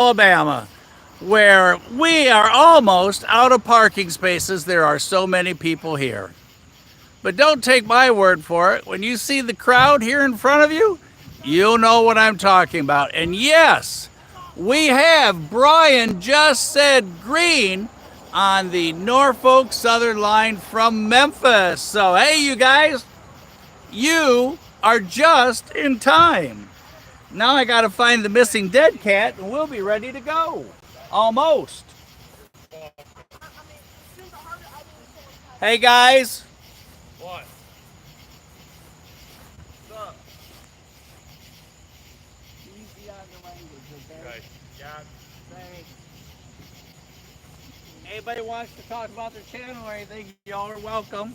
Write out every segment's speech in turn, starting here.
Alabama, where we are almost out of parking spaces. There are so many people here. But don't take my word for it. When you see the crowd here in front of you, you'll know what I'm talking about. And yes, we have Brian just said green on the Norfolk Southern line from Memphis. So, hey, you guys, you are just in time. Now I got to find the missing dead cat and we'll be ready to go. Almost. Hey, guys. What? What's up? Easy on the language, okay? Okay. Yeah. Thanks. Anybody wants to talk about their channel or anything, y'all are welcome.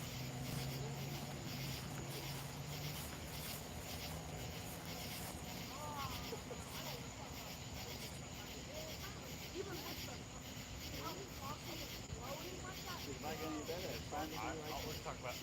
I'll always talk about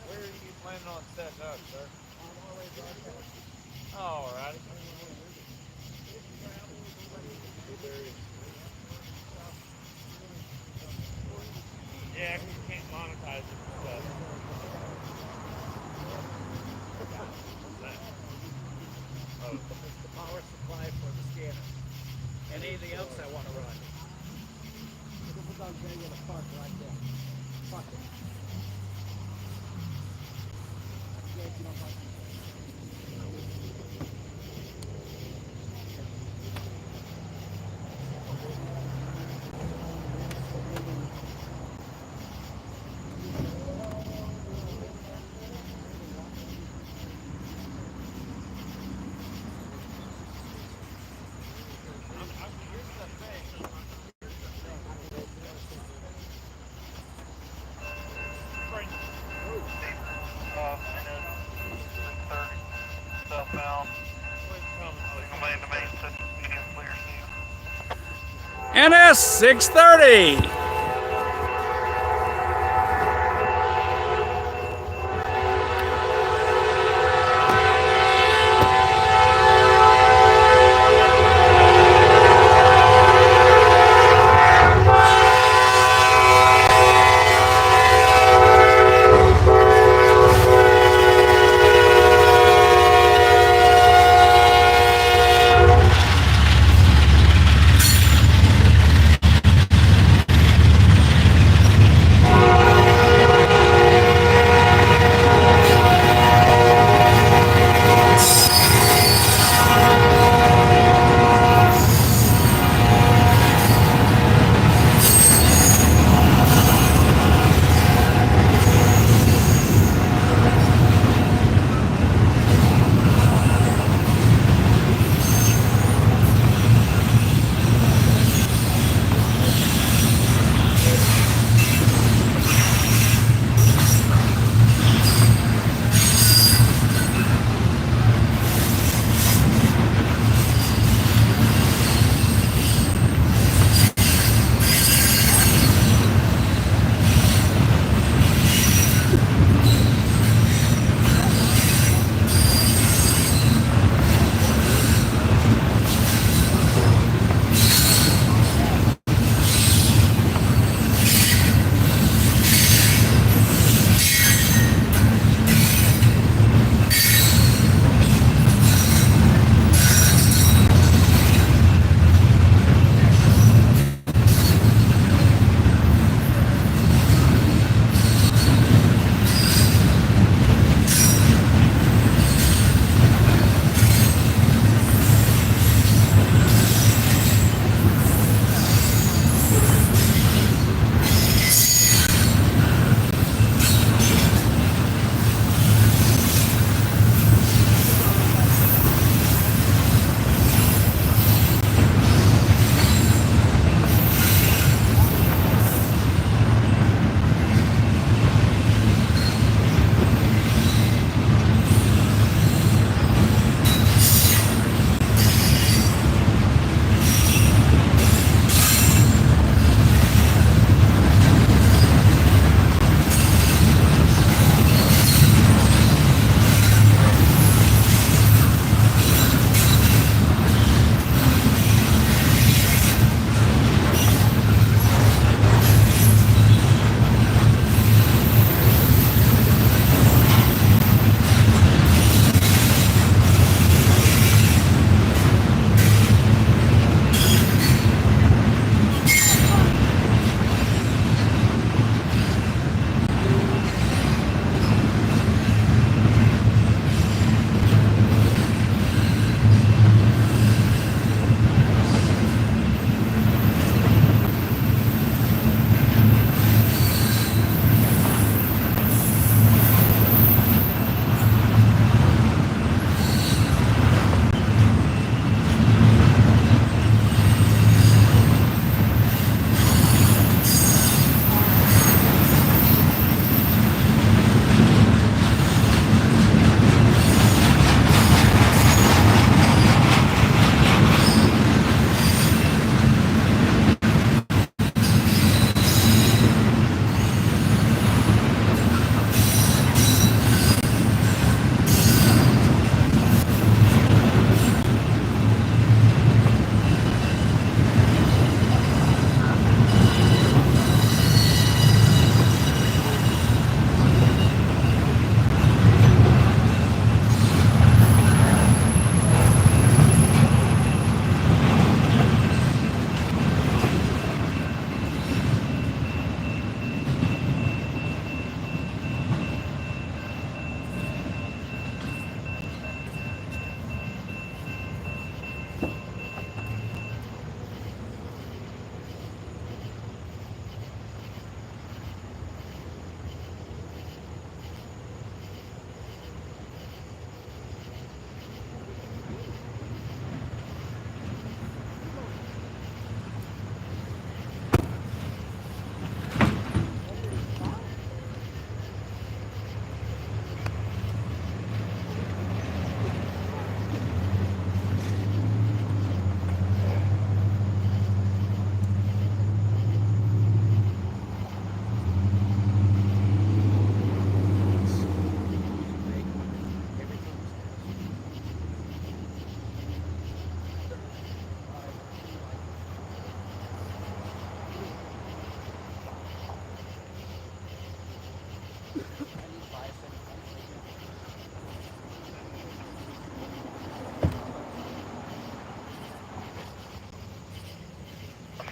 Where are you planning on setting up, sir? Oh, all right. Yeah, you can't monetize it and stuff. What's that? Oh, It's the power supply for the scanner. And anything else I want to run. Put down there in the park right there. Fuck it. Yeah, if you don't like it. here's the thing. Bring Southbound, come main to main, Central medium clear. NS 630.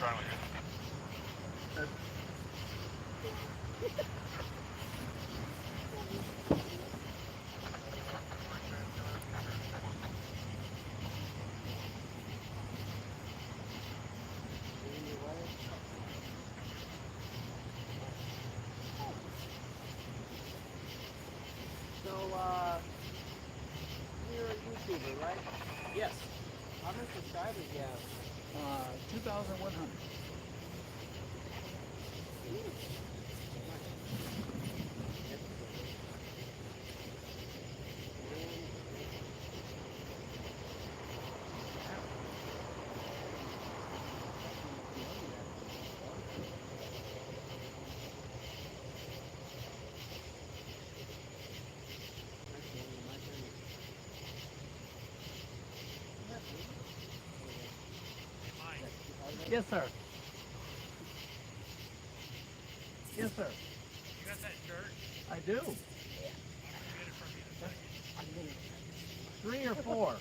trying with you. So, you're a YouTuber, right? Yes. How many subscribers do you have? 2,100. Yes, sir. Yes, sir. You got that shirt? I do. I can get it from you in a second. 3 or 4?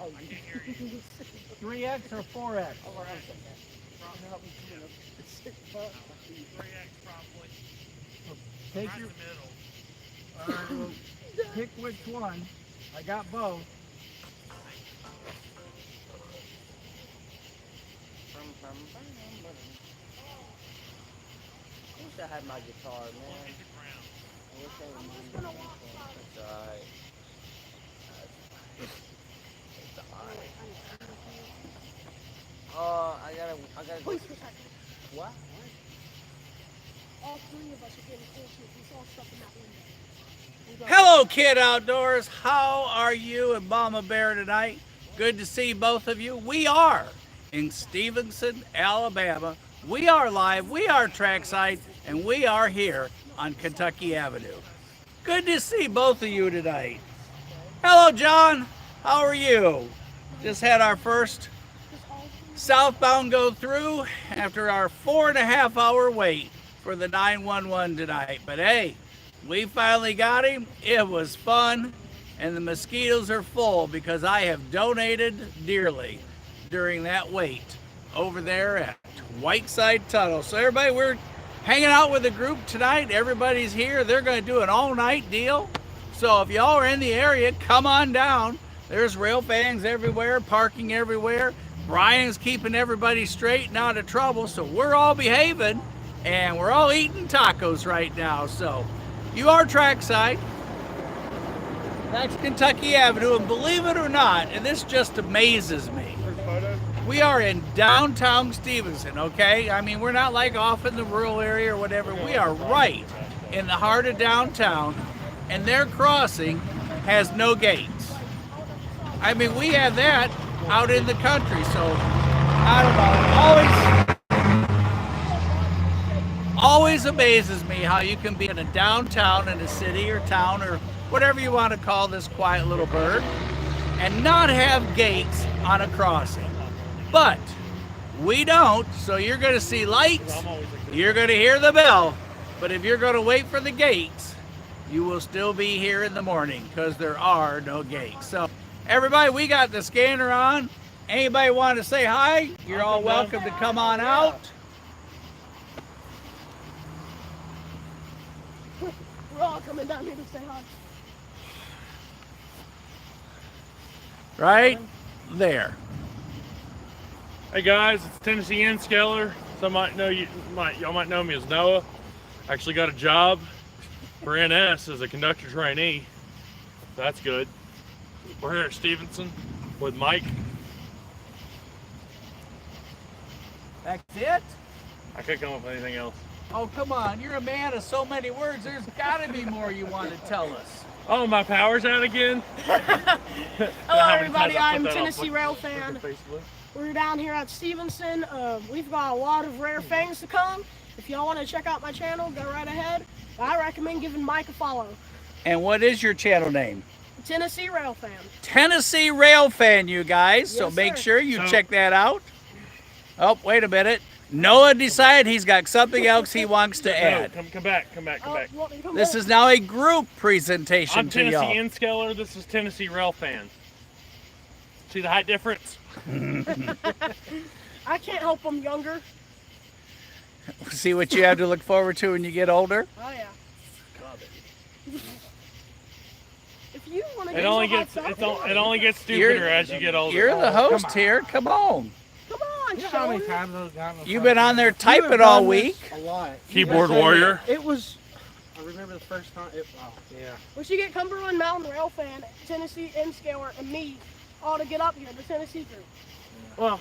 I can't hear you. 3X or 4X? Probably 3X probably. Take Right your. in the middle. All right, well, pick which one. I got both. I wish I had my guitar, man. Look at the ground. I wish I reminded me. It's alright. It's alright. I gotta. Please protect me. What? All three of us are getting bullshit. We saw stuff in that window. Hello, Kid Outdoors. How are you and Mama Bear tonight? Good to see both of you. We are in Stevenson, Alabama. We are live, we are trackside, and we are here on Kentucky Avenue. Good to see both of you tonight. Hello, John. How are you? Just had our first southbound go through after our 4.5 hour wait for the 911 tonight. But hey, we finally got him. It was fun, and the mosquitoes are full because I have donated dearly during that wait over there at Whiteside Tunnel. So everybody, we're hanging out with the group tonight. Everybody's here. They're going to do an all-night deal. So if y'all are in the area, come on down. There's rail fans everywhere, parking everywhere. Brian's keeping everybody straight and out of trouble. So we're all behaving, and we're all eating tacos right now. So you are trackside. That's Kentucky Avenue, and believe it or not, and this just amazes me, we are in downtown Stevenson, okay? I mean, we're not like off in the rural area or whatever. We are right in the heart of downtown, and their crossing has no gates. I mean, we have that out in the country, so I don't know. Always amazes me how you can be in a downtown in a city or town or whatever you want to call this quiet little bird and not have gates on a crossing. But we don't, so you're going to see lights, you're going to hear the bell, but if you're going to wait for the gates, you will still be here in the morning because there are no gates. So everybody, we got the scanner on. Anybody want to say hi? You're all welcome to come on out. We're all coming down here to say hi. Right there. Hey guys, it's Tennessee N-Scaler. Some might know y'all might know me as Noah. I actually got a job for NS as a conductor trainee. That's good. We're here at Stevenson with Mike. That's it? I couldn't come up with anything else. Oh, come on. You're a man of so many words. There's got to be more you want to tell us. Oh, my power's out again? Hello everybody, I'm Tennessee Rail Fan. We're down here at Stevenson. We've got a lot of rare things to come. If y'all want to check out my channel, go right ahead. I recommend giving Mike a follow. And what is your channel name? Tennessee Rail Fan. Tennessee Rail Fan, you guys. So Yes, make sir. sure you check that out. Oh, wait a minute. Noah decided he's got something else he wants to add. No, come back. You want me to come This back? is now a group presentation I'm to Tennessee y'all. N-Scaler. This is Tennessee Rail Fan. See the height difference? I can't help them younger. See what you have to look forward to when you get older? Oh yeah. If you want to It only gets stupider as you get older. You're the host here. Come on. Come on, You know how many Sheldon. times I've gotten You've been on there You have typing all done this week. A lot. Keyboard Yes, I warrior. did. It was. I remember the first time. Yeah. We should get Cumberland Mountain Rail Fan, Tennessee N-Scaler, and me all to get up here, the Tennessee group. Well,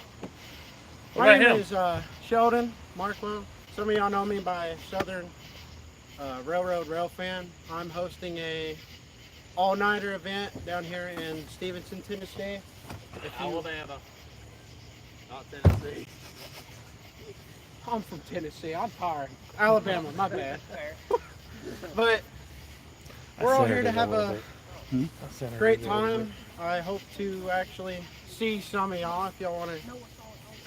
What my about name him? is Sheldon Marklow. Some of y'all know me by Southern Railroad Rail Fan. I'm hosting a all-nighter event down here in Stevenson, Tennessee. Alabama, not Tennessee. I'm from Tennessee. I'm tired. Alabama, my bad. But we're all here to have a great time. I hope to actually see some of y'all if y'all want to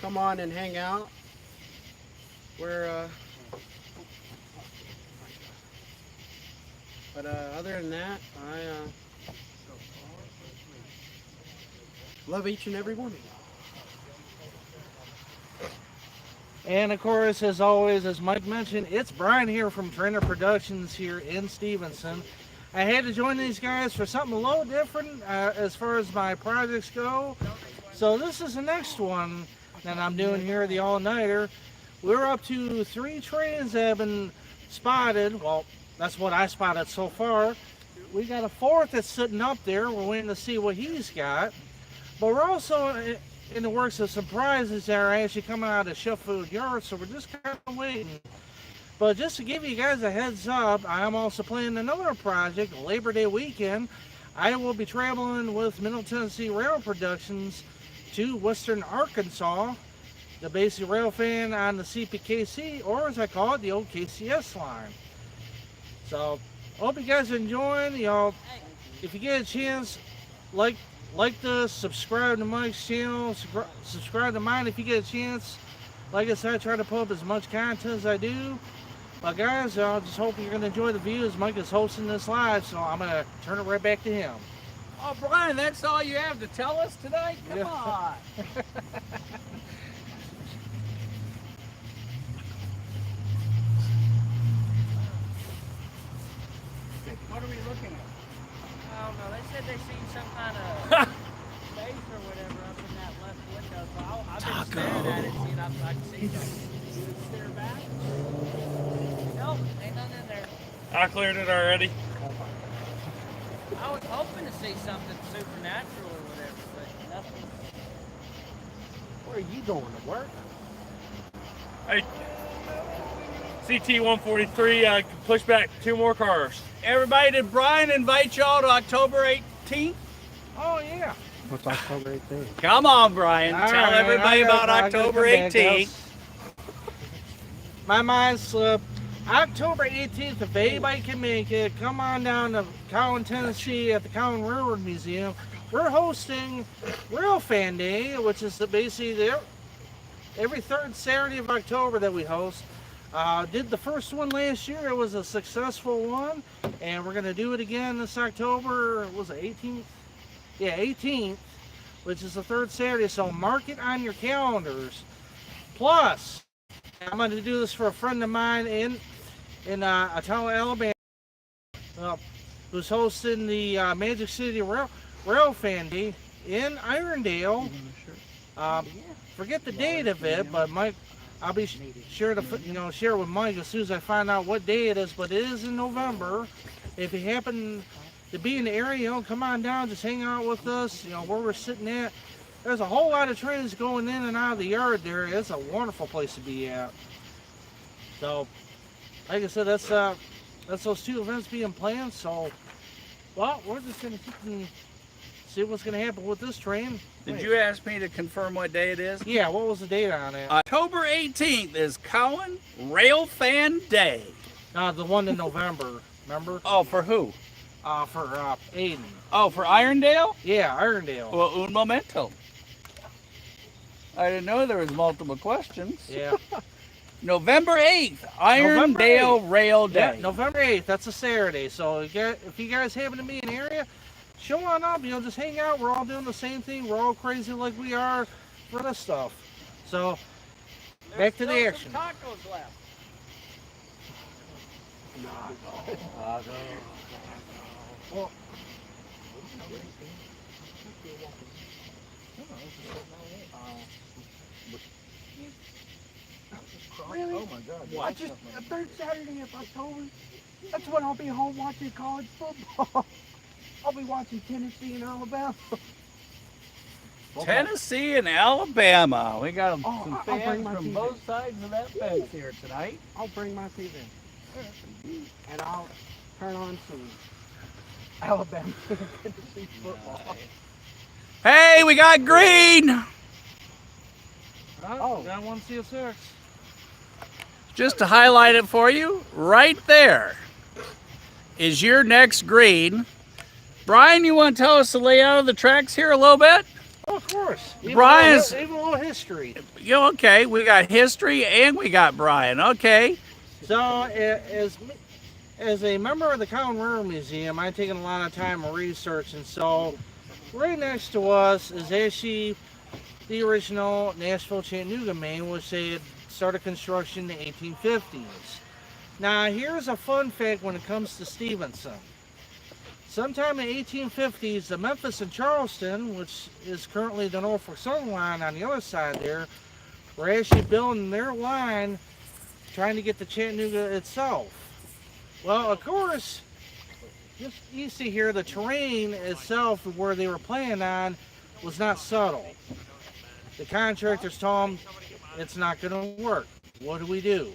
come on and hang out. But other than that, I love each and every one of you. And of course, as always, as Mike mentioned, it's Brian here from Trainer Productions here in Stevenson. I had to join these guys for something a little different as far as my projects go. So this is the next one that I'm doing here, the all-nighter. We're up to 3 trains that have been spotted. Well, that's what I spotted so far. We got a 4th that's sitting up there. We're waiting to see what he's got. But we're also in the works of some prizes that are actually coming out of Sheffield Yard, so we're just kind of waiting. But just to give you guys a heads up, I am also planning another project, Labor Day weekend. I will be traveling with Middle Tennessee Rail Productions to Western Arkansas, the basic rail fan on the CPKC, or as I call it, the old KCS line. So, hope you guys are enjoying. Y'all, if you get a chance, like this, subscribe to Mike's channel, subscribe to mine if you get a chance. Like I said, I try to put up as much content as I do. But guys, I just hope you're going to enjoy the views. Mike is hosting this live, so I'm going to turn it right back to him. Oh, Brian, that's all you have to tell us tonight? Come Yeah. on. What are we looking at? I don't know. They said they seen some kind of face or whatever up in that left window. So I've been staring at it, seeing if I can see something. Stare back. Nope, ain't nothing in there. I cleared it already. I was hoping to see something supernatural or whatever, but nothing. Where are you going to work? Hey, CT 143, I can push back 2 more cars. Everybody, did Brian invite y'all to October 18th? Oh, yeah. What's October 18th? Come on, Brian. All Tell right, everybody I gotta- about I gotta October come back, 18th. guys. My mind slipped. October 18th, if anybody can make it, come on down to Cowan, Tennessee at the Cowan Railroad Museum. We're hosting Rail Fan Day, which is basically every 3rd Saturday of October that we host. Did the first one last year. It was a successful one, and we're going to do it again this October. Was it 18th? Yeah, 18th, which is the 3rd Saturday, so mark it on your calendars. Plus, I'm going to do this for a friend of mine in Attala, Alabama, who's hosting the Magic City Rail Fan Day in Irondale. Forget the date of it, but Mike, I'll be sure to share with Mike as soon as I find out what day it is. But it is in November. If you happen to be in the area, come on down, just hang out with us. Where we're sitting at. There's a whole lot of trains going in and out of the yard there. It's a wonderful place to be at. So, like I said, that's those 2 events being planned. So, well, we're just gonna keep and see what's gonna happen with this train. Did you ask me to confirm what day it is? Yeah, what was the date on it? October 18th is Cowan Rail Fan Day. The one in November, remember? Oh, for who? For Aiden. Oh, for Irondale? Yeah, Irondale. Well, un momento. I didn't know there was multiple questions. Yeah. November 8th, Irondale 8th. Rail Yeah, Day. November 8th, that's a Saturday. So if you guys happen to be in the area, show on up, just hang out. We're all doing the same thing. We're all crazy like we are for this stuff. So, There's back to still the some action. tacos left. Well, Really? Oh my God. I just the third Saturday of October. That's when I'll be home watching college football. I'll be watching Tennessee and Alabama. Tennessee and Alabama. We got Oh, some I'll bring fans my from TV. both sides of that fence here tonight. I'll bring my TV and I'll turn on some Alabama and Tennessee football. Hey, we got green. oh, got one CSX. Just to highlight it for you, right there is your next green. Brian, you want to tell us the layout of the tracks here a little bit? Oh, of course. Brian's- Even a little history. Okay, we got history and we got Brian. Okay. So, as a member of the Cowan Railroad Museum, I've taken a lot of time and research, and so right next to us is actually the original Nashville-Chattanooga main, which they had started construction in the 1850s. Now, here's a fun fact when it comes to Stevenson. Sometime in the 1850s, the Memphis and Charleston, which is currently the Norfolk Southern line on the other side there, were actually building their line trying to get to Chattanooga itself. Well, of course, just east of here, the terrain itself where they were planning on was not subtle. The contractors told them it's not going to work. What do?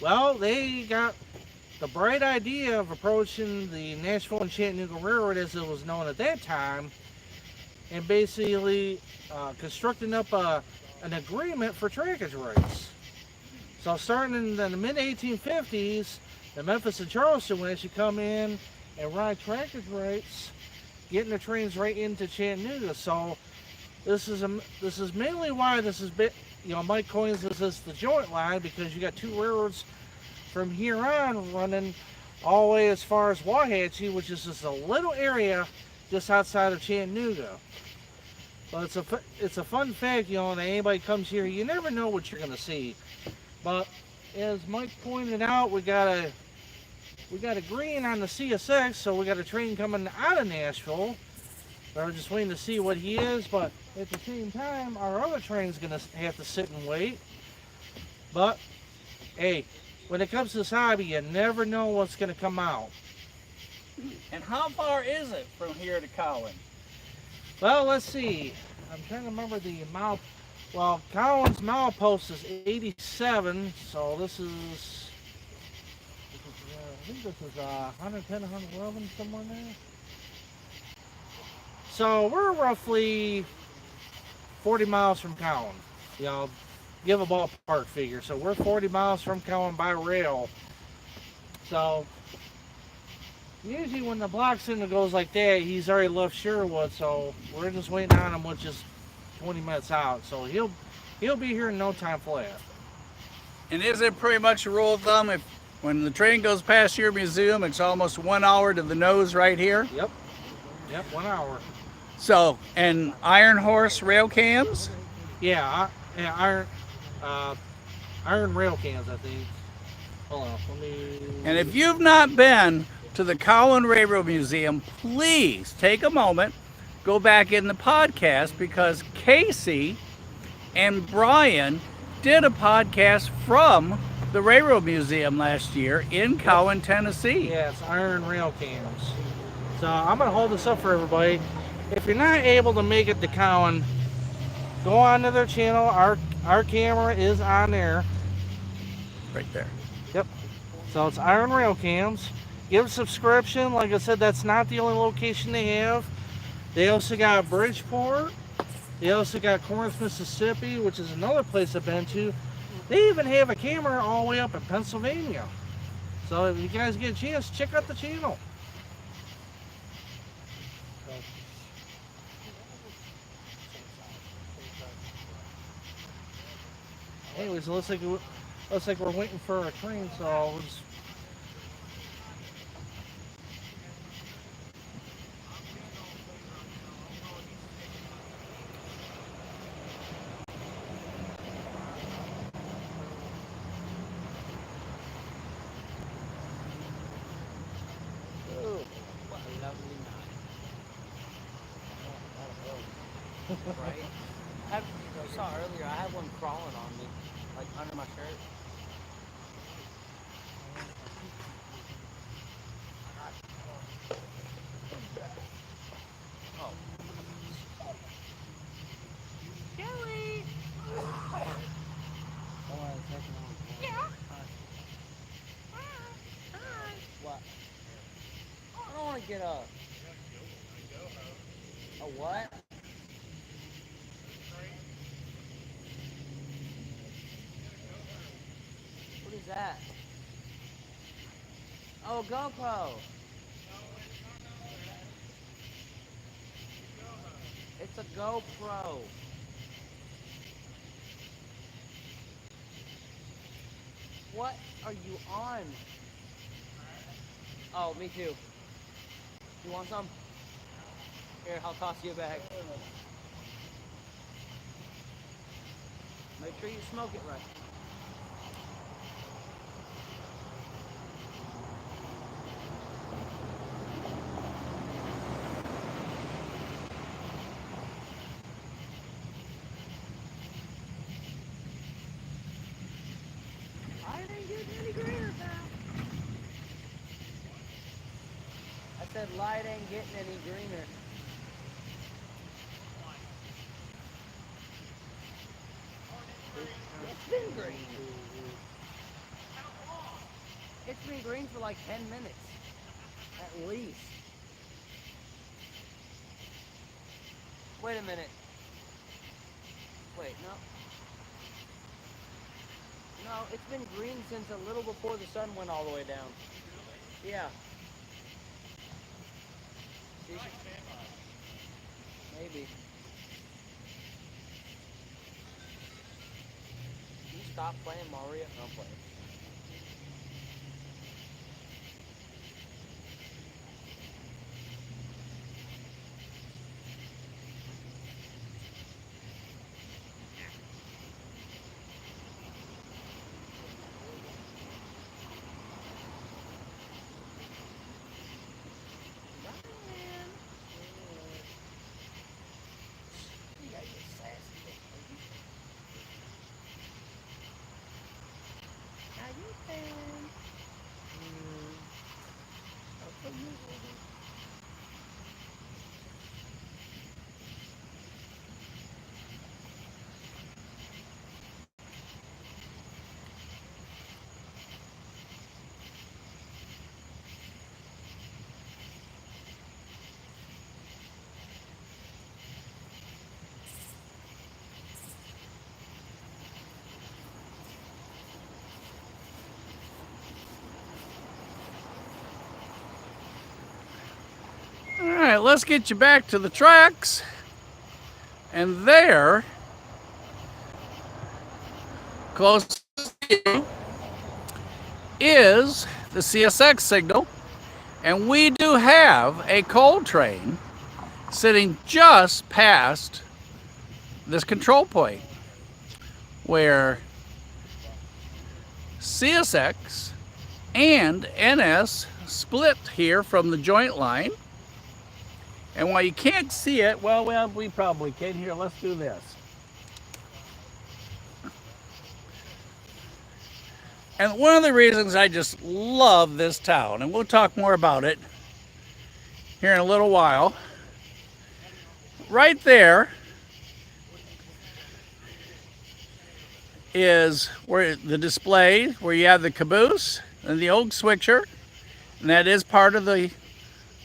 Well, they got the bright idea of approaching the Nashville and Chattanooga Railroad, as it was known at that time, and basically constructing up an agreement for trackage rights. So starting in the mid-1850s, the Memphis and Charleston would actually come in and ride trackage rights, getting the trains right into Chattanooga. So this is mainly why this is Mike coins this as the joint line, because you got two railroads from here on running all the way as far as Wauhatchie, which is just a little area just outside of Chattanooga. But it's a fun fact, that anybody comes here, you never know what you're going to see. But as Mike pointed out, we got a green on the CSX, so we got a train coming out of Nashville. We're just waiting to see what he is, but at the same time, our other train's going to have to sit and wait. But, hey, when it comes to this hobby, you never know what's going to come out. And how far is it from here to Cowan? Well, let's see. I'm trying to remember the mile. Well, Cowan's milepost is 87, so this is I think this is 110, 111, somewhere in there. So we're roughly 40 miles from Cowan. Give a ballpark figure. So we're 40 miles from Cowan by rail. So usually when the block signal goes like that, he's already left Sherwood, so we're just waiting on him, which is 20 minutes out. So he'll be here in no time flat. And is it pretty much a rule of thumb, if when the train goes past your museum, it's almost 1 hour to the nose right here? Yep, 1 hour. So, and Iron Horse rail cams? Yeah, iron rail cans, I think. Hold on, let me. And if you've not been to the Cowan Railroad Museum, please take a moment, go back in the podcast, because Casey and Brian did a podcast from the Railroad Museum last year in Cowan, Tennessee. Yeah, it's iron rail cams. So I'm gonna hold this up for everybody. If you're not able to make it to Cowan, go on to their channel. Our camera is on there. Right there. Yep. So it's iron rail cams. Give a subscription. Like I said, that's not the only location they have. They also got Bridgeport. They also got Corinth, Mississippi, which is another place I've been to. They even have a camera all the way up in Pennsylvania. So if you guys get a chance, check out the channel. Anyways, it looks like we're waiting for a train, so I'll just. Right? You saw earlier, I had one crawling on me, like under my shirt. Oh. Kelly! Yeah. What? I don't want to get a what? What is that? Oh, GoPro. It's a GoPro. What are you on? Oh, me too. You want some? Here, I'll toss you a bag. Make sure you smoke it right. I didn't get any greener, pal. I said light ain't getting any greener. It's been green. It's been green for like 10 minutes. At least. Wait a minute. Wait, no. No, it's been green since a little before the sun went all the way down. Yeah. See? Maybe. Can you stop playing Mario? No, I'm playing. All right, let's get you back to the tracks. And there, close to you, is the CSX signal. And we do have a coal train sitting just past this control point where CSX and NS split here from the joint line. And while you can't see it, well, we probably can. Here, let's do this. And one of the reasons I just love this town, and we'll talk more about it here in a little while, right there is where the display, where you have the caboose and the old switcher, and that is part of the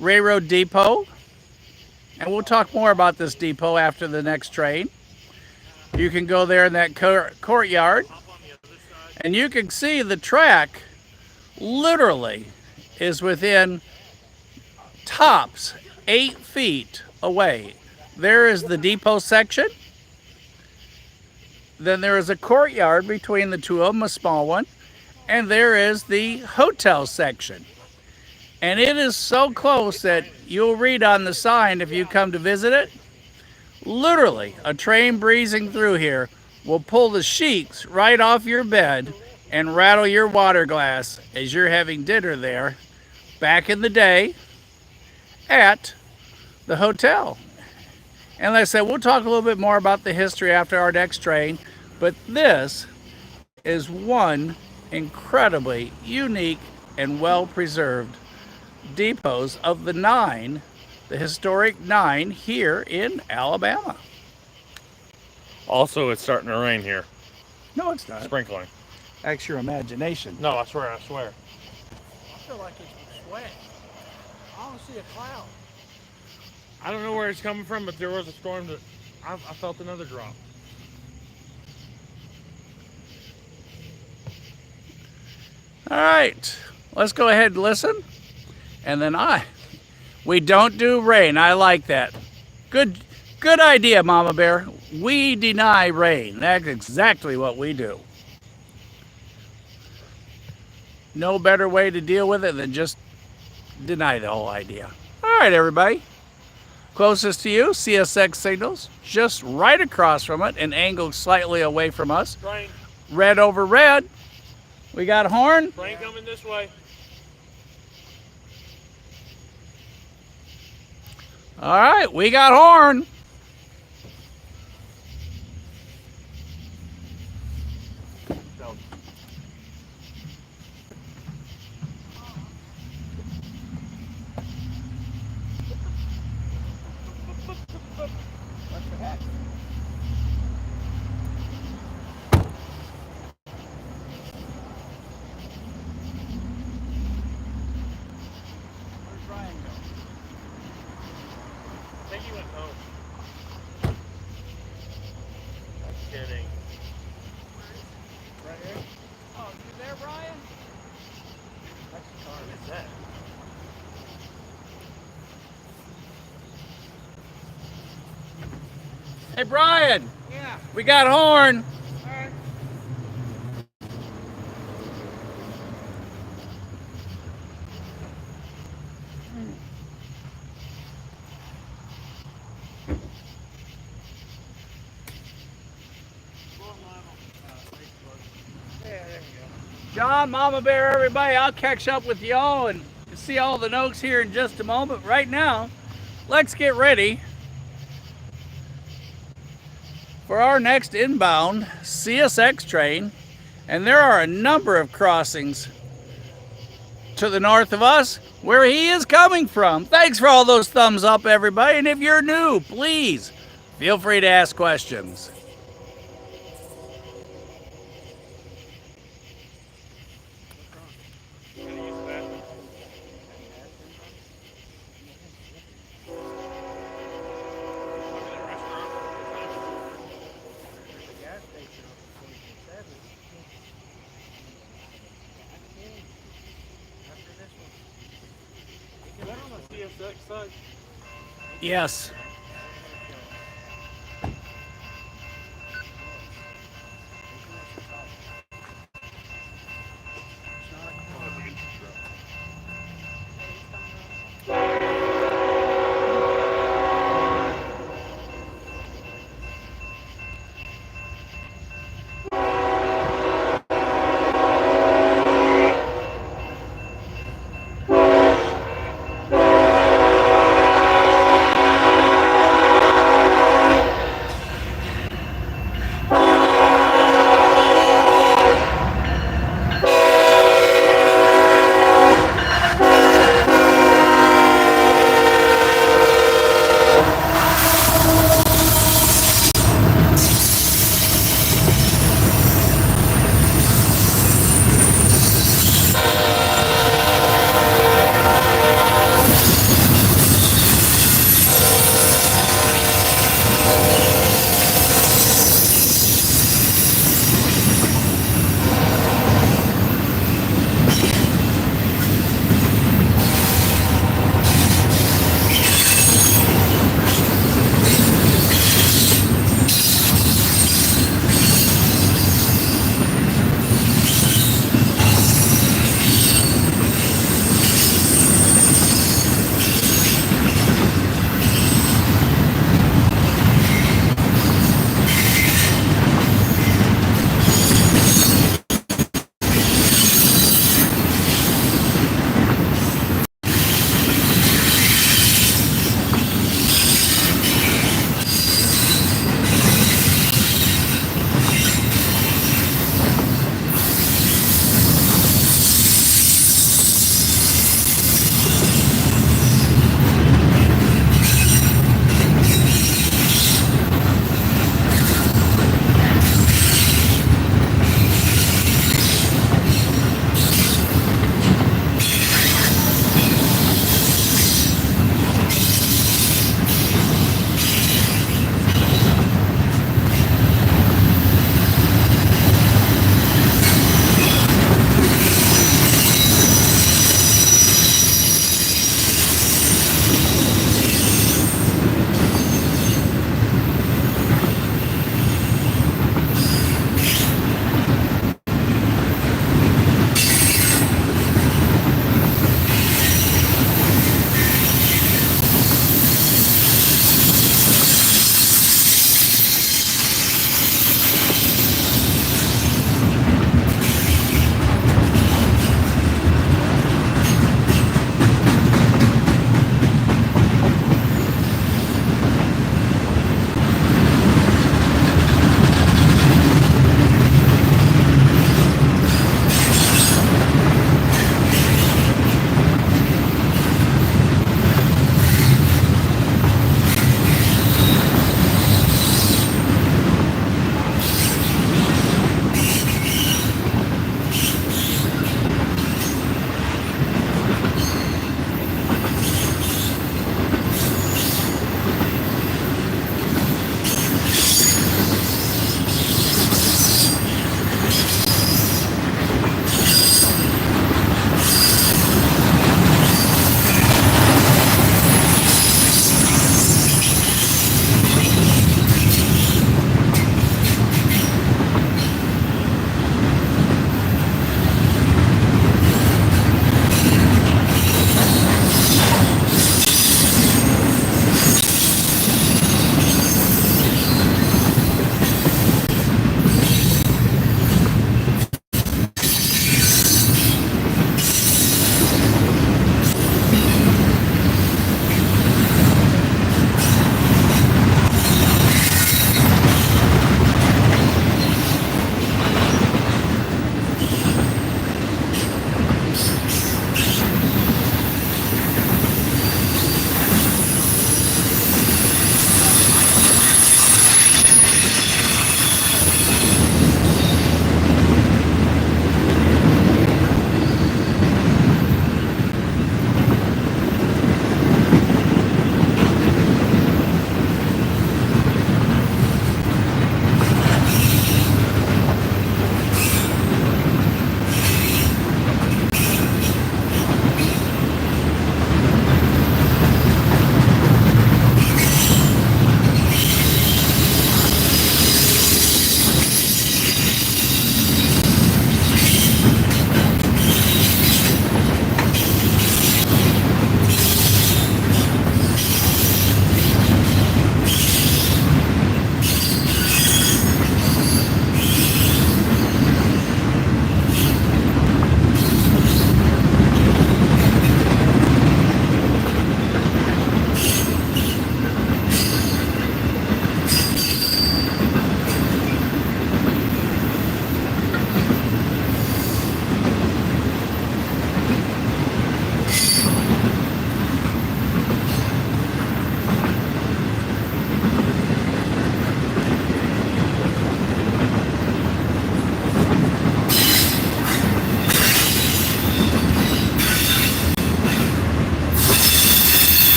railroad depot. And we'll talk more about this depot after the next train. You can go there in that courtyard, and you can see the track literally is within tops 8 feet away. There is the depot section. Then there is a courtyard between the two of them, a small one. And there is the hotel section. And it is so close that you'll read on the sign if you come to visit it. Literally, a train breezing through here will pull the sheets right off your bed and rattle your water glass as you're having dinner there back in the day at the hotel. And like I said, we'll talk a little bit more about the history after our next train. But this is one incredibly unique and well-preserved depots of the 9, the historic 9 here in Alabama. Also, it's starting to rain here. No, it's not. Sprinkling. That's your imagination. No, I swear, I swear. I feel like it's sweat. I don't see a cloud. I don't know where it's coming from, but there was a storm that I felt another drop. All right, let's go ahead and listen. And then we don't do rain. I like that. Good idea, Mama Bear. We deny rain. That's exactly what we do. No better way to deal with it than just deny the whole idea. All right, everybody. Closest to you, CSX signals, just right across from it and angled slightly away from us. Train. Red over red. We got a horn. Train coming this way. All right, we got horn. I think he went home. I'm kidding. Right here? Oh, you there, Brian? What is that? Hey, Brian, Yeah. we got horn. All right. John, Mama Bear, everybody, I'll catch up with y'all and see all the notes here in just a moment. Right now, let's get ready for our next inbound CSX train. And there are a number of crossings to the north of us where he is coming from. Thanks for all those thumbs up, everybody. And if you're new, please feel free to ask questions. Yes.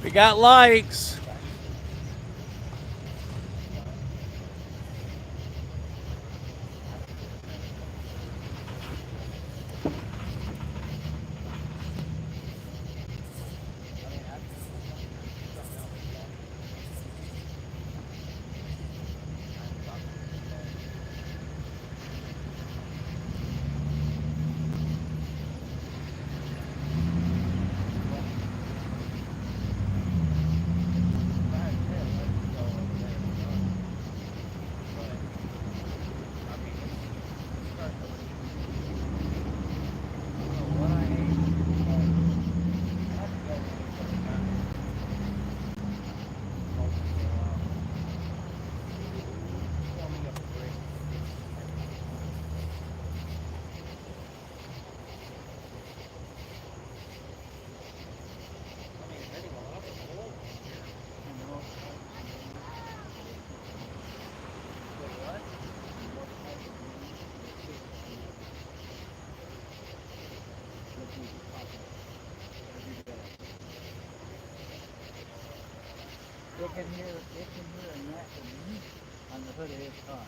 We got likes. It can hear a gnat on the hood of his car.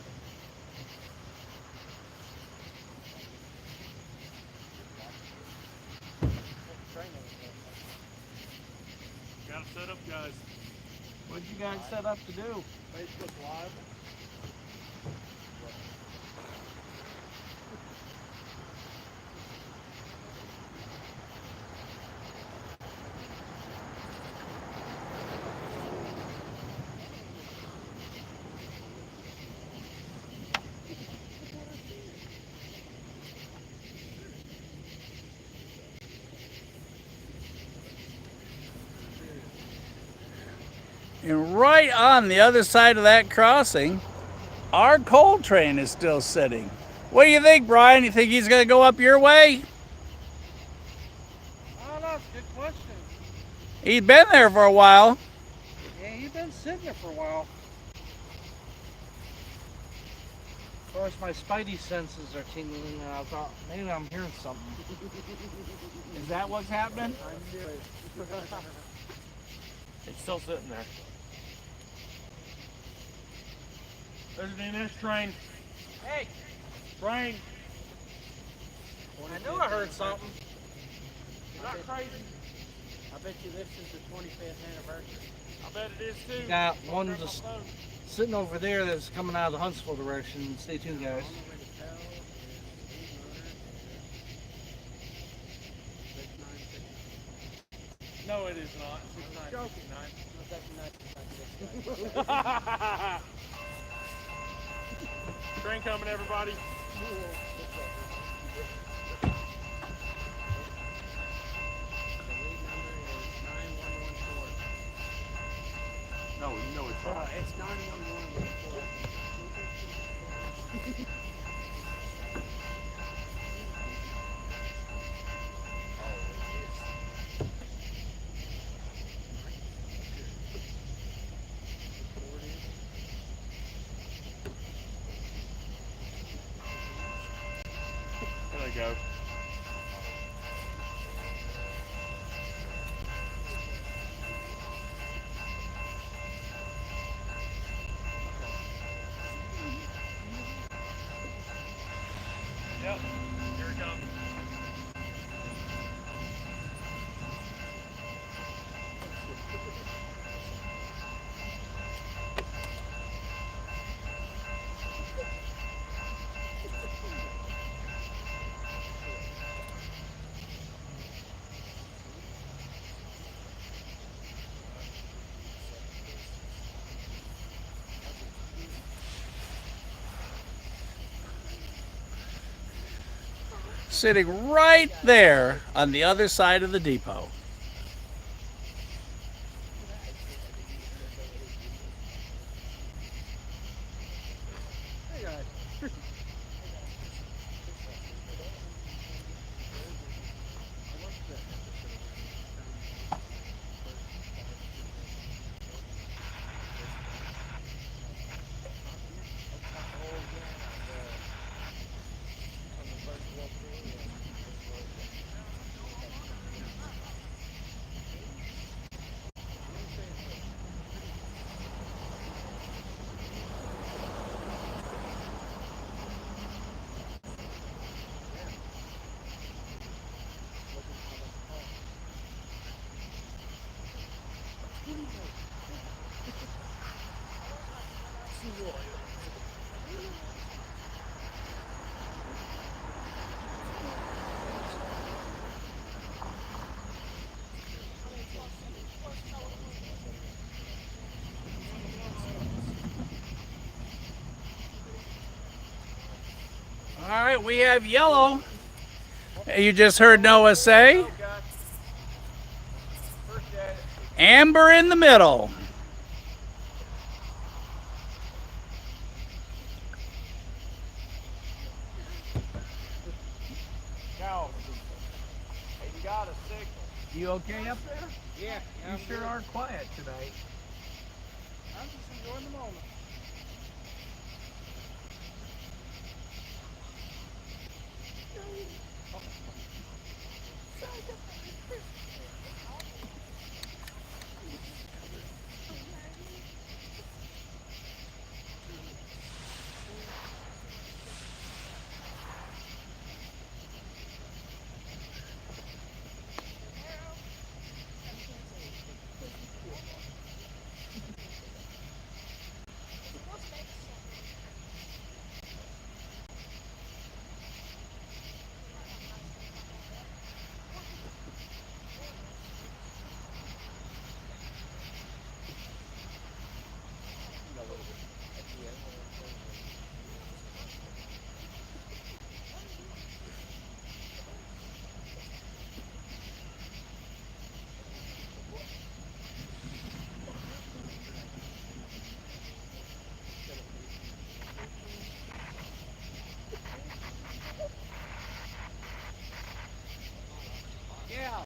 Got it set up, guys. What'd you guys set up to do? Facebook Live. And right on the other side of that crossing, our coal train is still sitting. What do you think, Brian? You think he's going to go up your way? I don't know. It's a good question. He's been there for a while. Yeah, he's been sitting there for a while. Of course, my spidey senses are tingling, and I thought maybe I'm hearing something. Is that what's happening? It's still sitting there. There's an NS train. Hey, Train. I knew I heard something. You're not crazy. I bet you this is the 25th anniversary. I bet it is too. Got one just sitting over there that's coming out of the Huntsville direction. Stay tuned, guys. No, it is not. 6969. Train coming, everybody. No, you know it's not. It's 9114. There they go. Yep, here it comes. Sitting right there on the other side of the depot. we have yellow. You just heard Noah say. Amber in the middle. Cow. Hey, you got a signal. You okay up there? Yeah. You sure are quiet tonight. I'm just enjoying the moment. Yeah.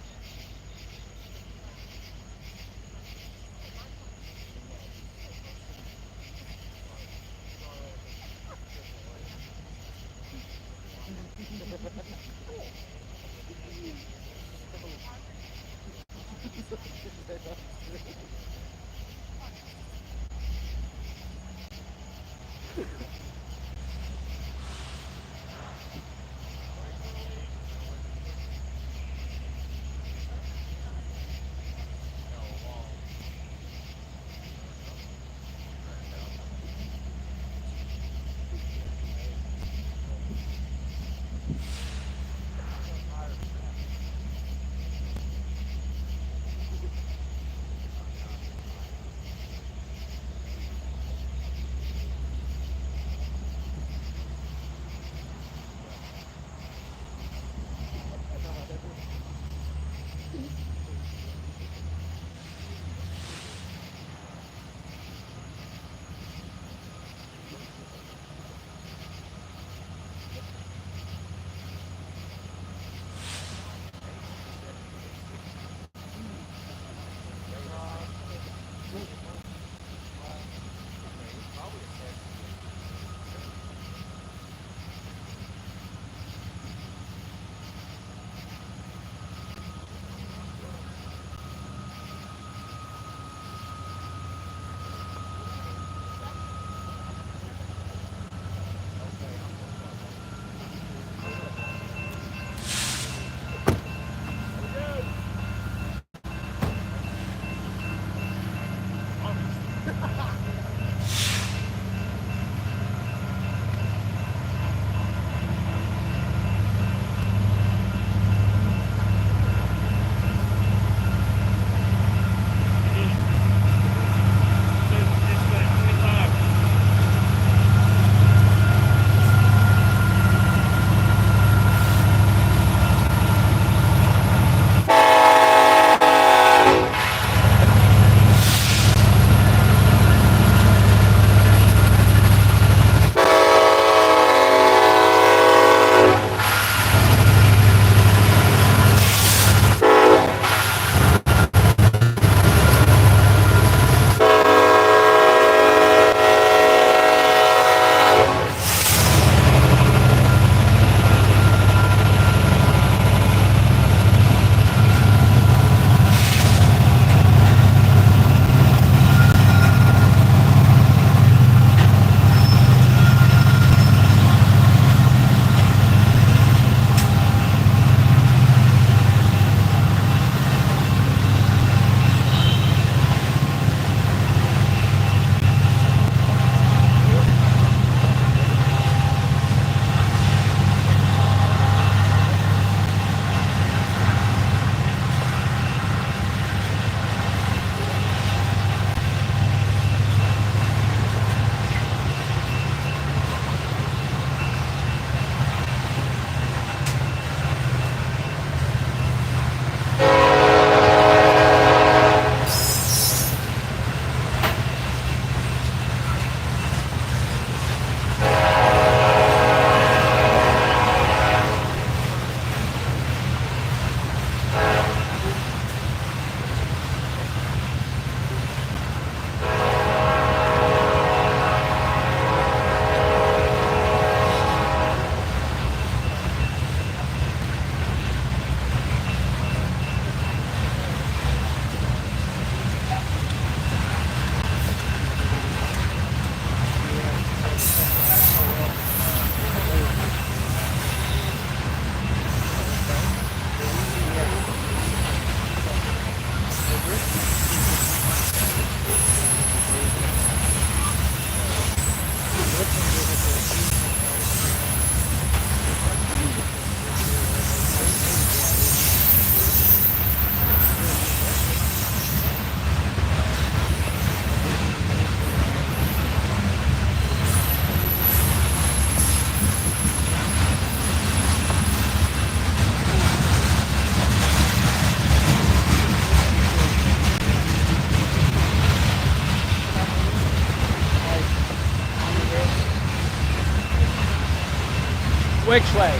Which way?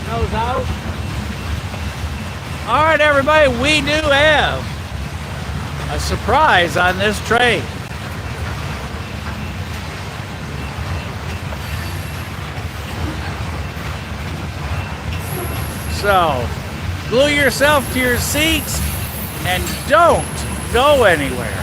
Nose out. All right, everybody, we do have a surprise on this train. So, glue yourself to your seats and don't go anywhere.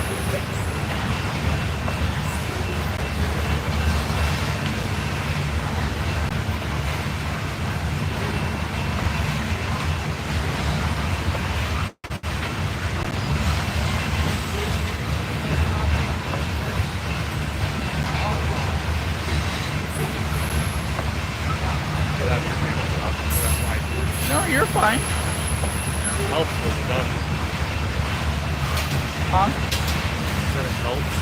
No, you're fine. Helps when you're done. Huh? Then it helps.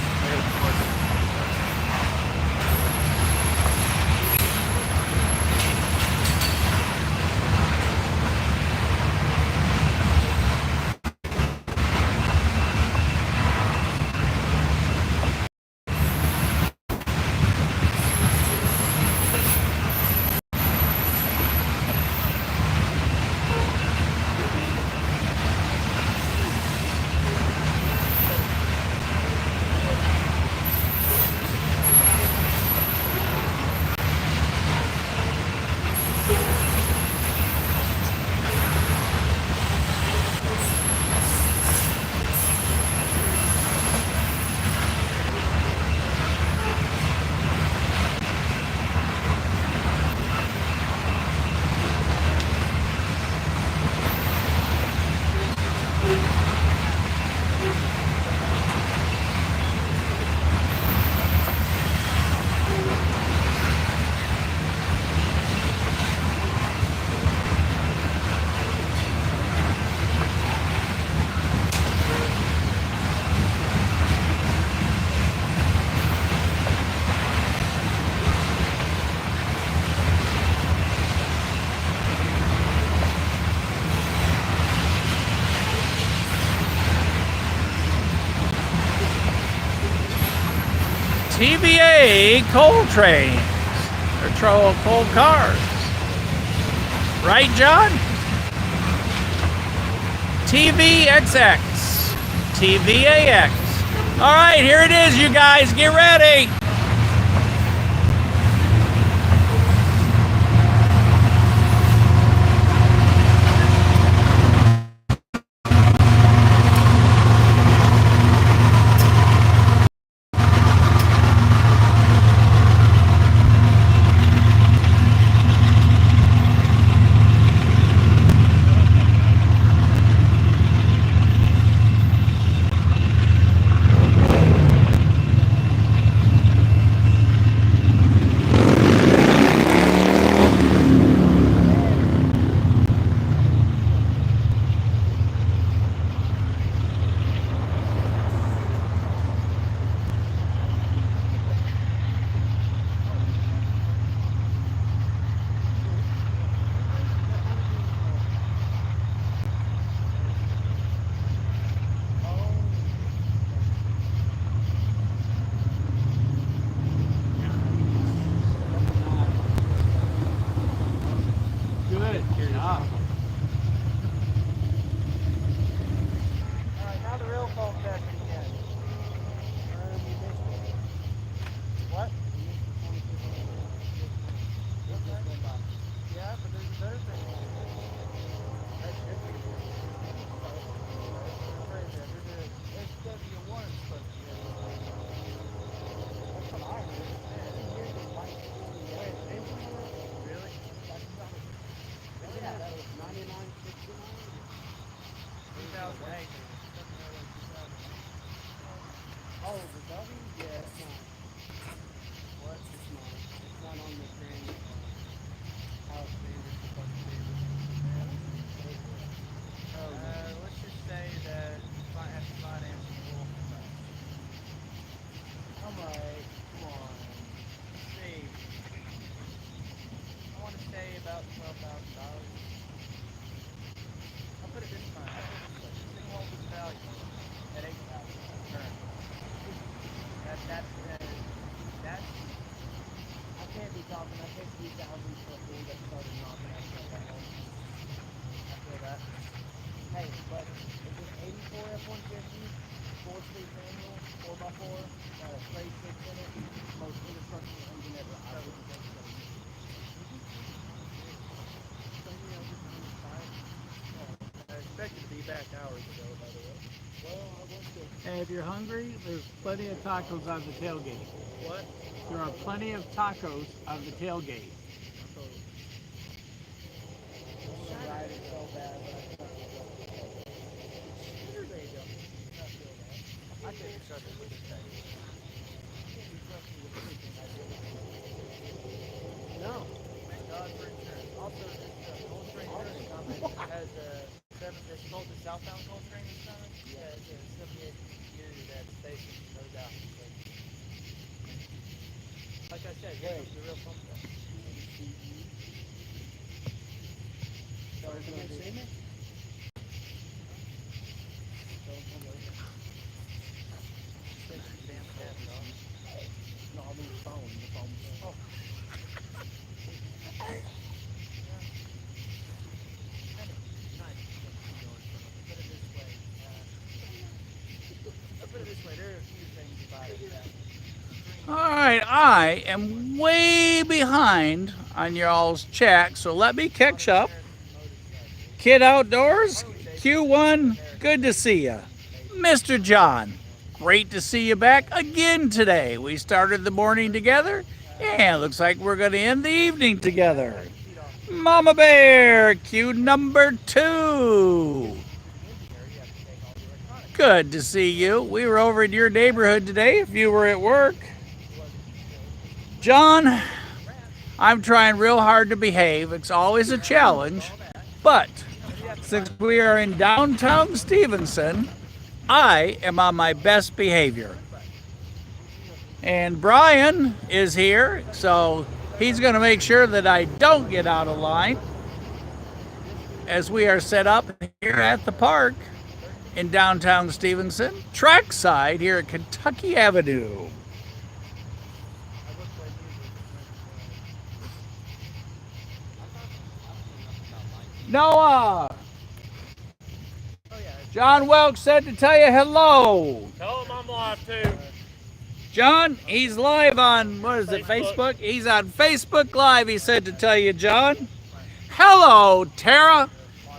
TVA coal trains, or coal cars. Right, John? TVXX, TVAX. All right, here it is, you guys. Get ready. Now the real folk test again. What? Yeah, but there's a Thursday. That should be. SW1 is supposed to be. That's what I heard. Really? Yeah, that was 99.69. 2008. Oh, the W? Yeah, it's not. What? It's not. It's not on the train. House standard. Let's just say that you might have to finance the full. Alright, come on. Let's see. I want to say about $12,000. I'll put it this time. Single holds its value at $8,000 currently. That's in it. Most indestructible engine ever. I wouldn't think so. I expected to be back hours ago, by the way. Well, I want to. And if you're hungry, there's plenty of tacos on the tailgate. What? There are plenty of tacos on the tailgate. Ride it so bad, but there you go. Not feel bad. I can't trust it with this thing. Can't be trusted with anything I do. No. Thank God for insurance. Also, this Cold Spring Insurance comment has this called the southbound Cold Spring is coming. Yeah, it's a 78 year that station, no doubt. But, like I said, yeah, it's the real fun stuff. Sorry, can you see me? No, I mean the phone. The phone. Oh. Put it this way, there are a few things about it. All right, I am way behind on y'all's chat, so let me catch up. Kid Outdoors, Q1, good to see you. Mr. John, great to see you back again today. We started the morning together, and looks like we're going to end the evening together. Mama Bear, Q number 2. Good to see you. We were over in your neighborhood today if you were at work. John, I'm trying real hard to behave. It's always a challenge, but since we are in downtown Stevenson, I am on my best behavior. And Brian is here, so he's going to make sure that I don't get out of line as we are set up here at the park in downtown Stevenson, trackside here at Kentucky Avenue. Noah! John Welch said to tell you hello. Tell him I'm live too. John, he's live on, what is it, Facebook? He's on Facebook Live, he said to tell you, John. Hello, Tara.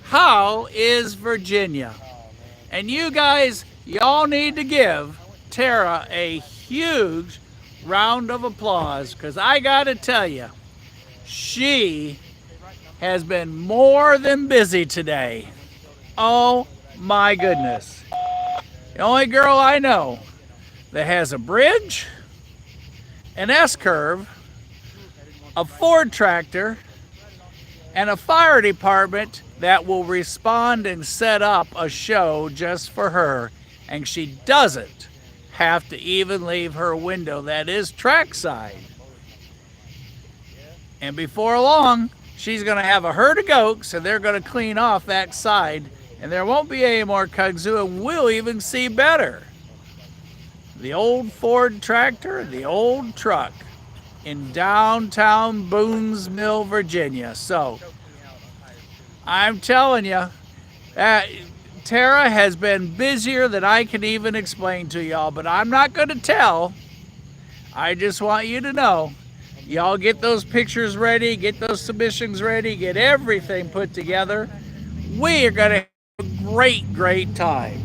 How is Virginia? And you guys, y'all need to give Tara a huge round of applause, because I got to tell you, she has been more than busy today. Oh my goodness. The only girl I know that has a bridge, an S-curve, a Ford tractor, and a fire department that will respond and set up a show just for her. And she doesn't have to even leave her window that is trackside. And before long, she's going to have a herd of goats, and they're going to clean off that side, and there won't be any more kudzu, and we'll even see better. The old Ford tractor, the old truck in downtown Boone's Mill, Virginia. So I'm telling you, Tara has been busier than I can even explain to y'all, but I'm not going to tell. I just want you to know. Y'all get those pictures ready, get those submissions ready, get everything put together. We are going to have a great, great time.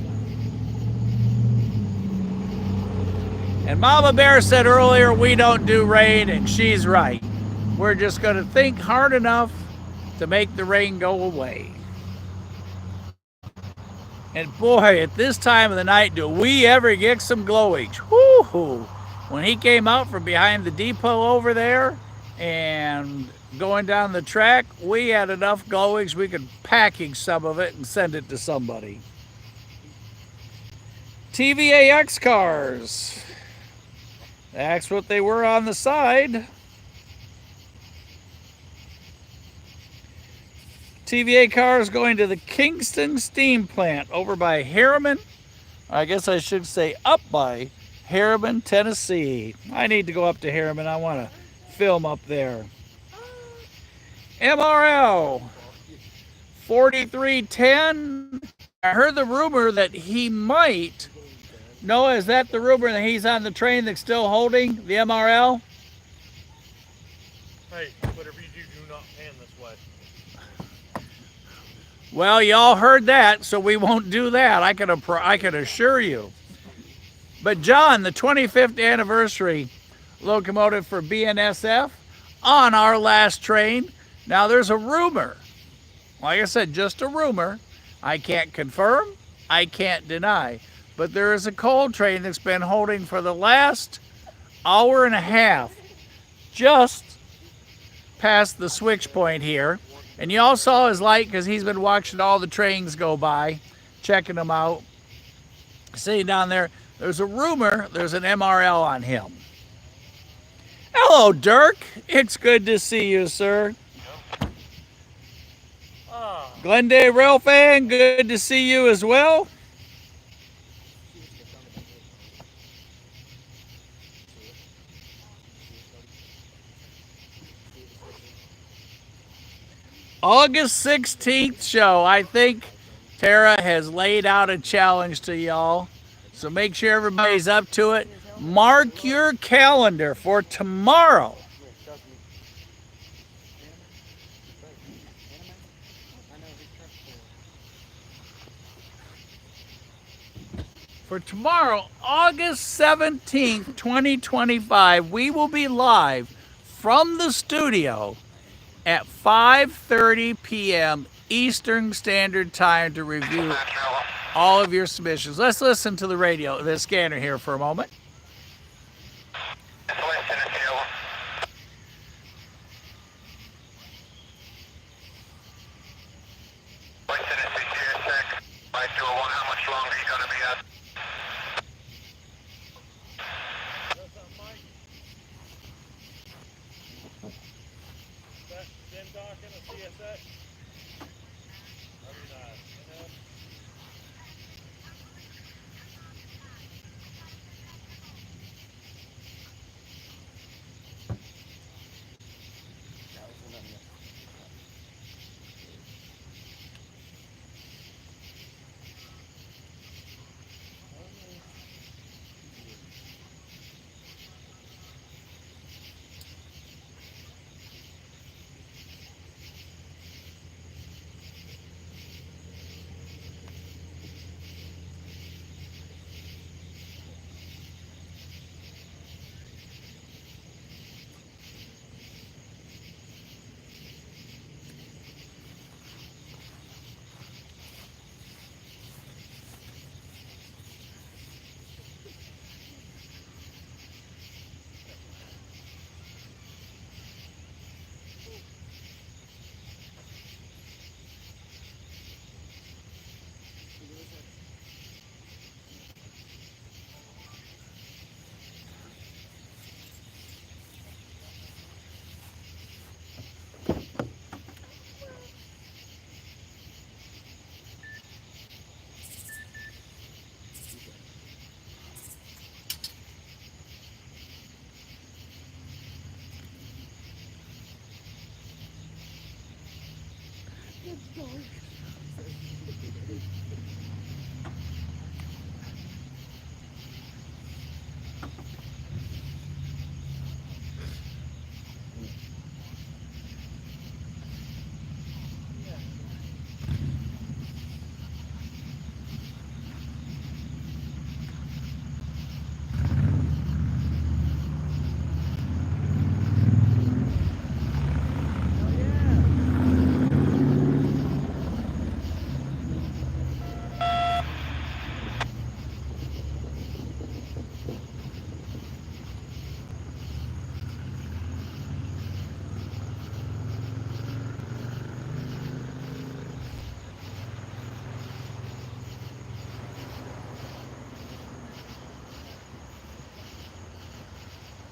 And Mama Bear said earlier we don't do rain, and she's right. We're just going to think hard enough to make the rain go away. And boy, at this time of the night, do we ever get some glowage. Woo-hoo. When he came out from behind the depot over there and going down the track, we had enough glowage we could package some of it and send it to somebody. TVAX cars. That's what they were on the side. TVA cars going to the Kingston Steam Plant over by Harriman. I guess I should say up by Harriman, Tennessee. I need to go up to Harriman. I want to film up there. MRL 4310. I heard the rumor that he might Noah, is that the rumor that he's on the train that's still holding the MRL? Hey, whatever you do not pan this way. Well, y'all heard that, so we won't do that. I can assure you. But John, the 25th anniversary locomotive for BNSF on our last train. Now there's a rumor. Like I said, just a rumor. I can't confirm, I can't deny. But there is a coal train that's been holding for the last hour and a half just past the switch point here. And you all saw his light because he's been watching all the trains go by, checking them out. See down there, there's a rumor there's an MRL on him. Hello, Dirk. It's good to see you, sir. Glendale Rail fan, good to see you as well. August 16th show. I think Tara has laid out a challenge to y'all. So make sure everybody's up to it. Mark your calendar for tomorrow. For tomorrow, August 17th, 2025, we will be live from the studio at 5:30 p.m. Eastern Standard Time to review all of your submissions. Let's listen to the scanner here for a moment. How much longer are you going to be up? Jim talking to CSX?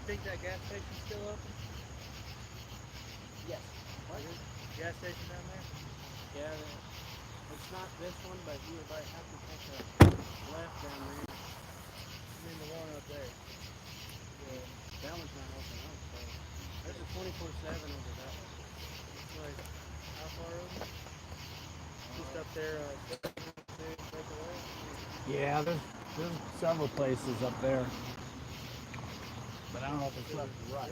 Think that gas station's still open? Yes. What? Gas station down there? Yeah, it's not this one, but you would have to take a left down there. I mean the one up there. Yeah, that one's not open up, so there's a 24/7 over that one. It's like, how far over? Just up there, take away. Yeah, There's several places up there, but I don't know if it's left or right.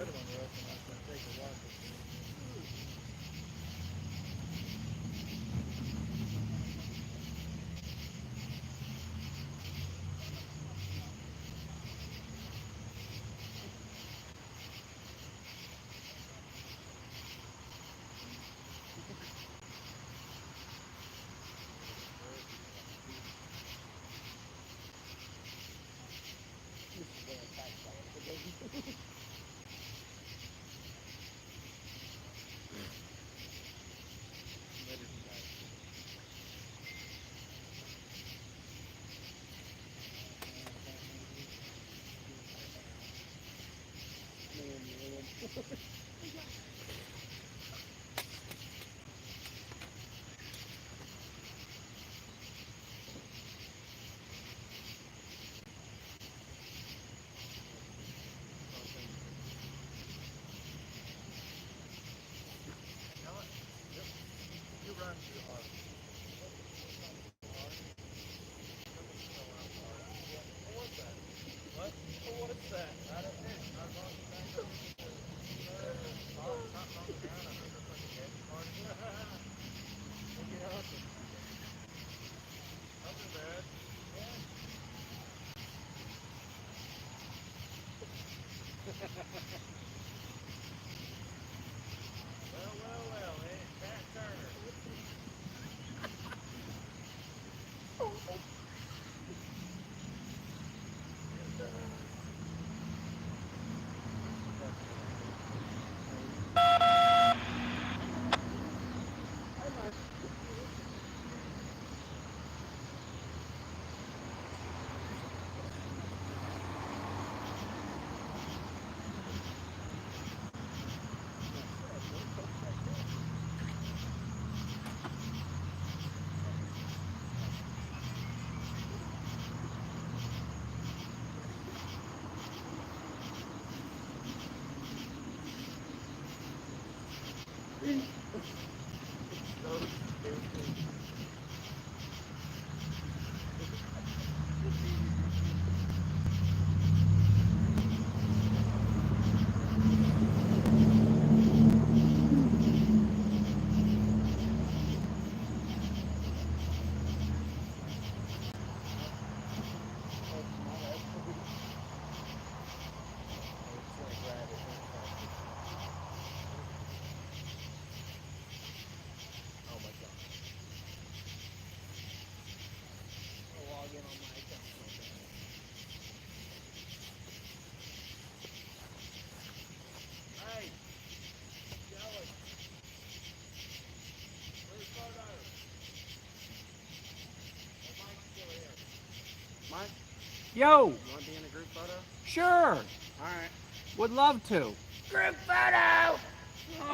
Yo! Want to be in a group photo? Sure! Alright. Would love to. Group photo!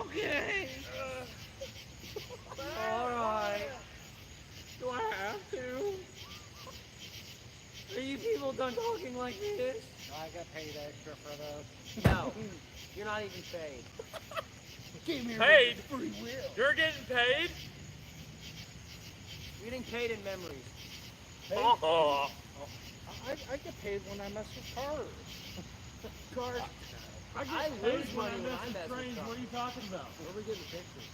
Okay. Alright. Do I have to? Are you people done talking like this? I got paid extra for those. No. You're not even paid. Came here Paid? with free will. You're getting paid? You're getting paid in memories. Oh. I get paid when I mess with cars. Cars. I lose money when I mess with What cars. are you talking about? Where are we getting pictures?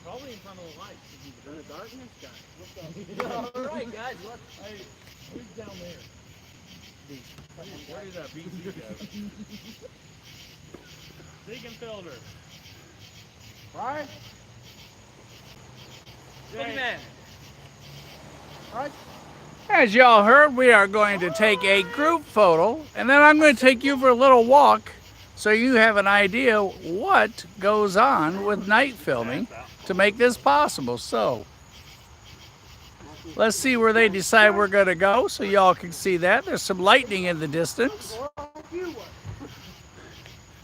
Probably in front of the lights. In the darkness, guys. Alright, guys, look. Hey, who's down there? Where did that BT go? Deaconfelder. Right? Amen. Right? As y'all heard, we are going to take a group photo, and then I'm going to take you for a little walk so you have an idea what goes on with night filming to make this possible. So, let's see where they decide we're going to go so y'all can see that. There's some lightning in the distance.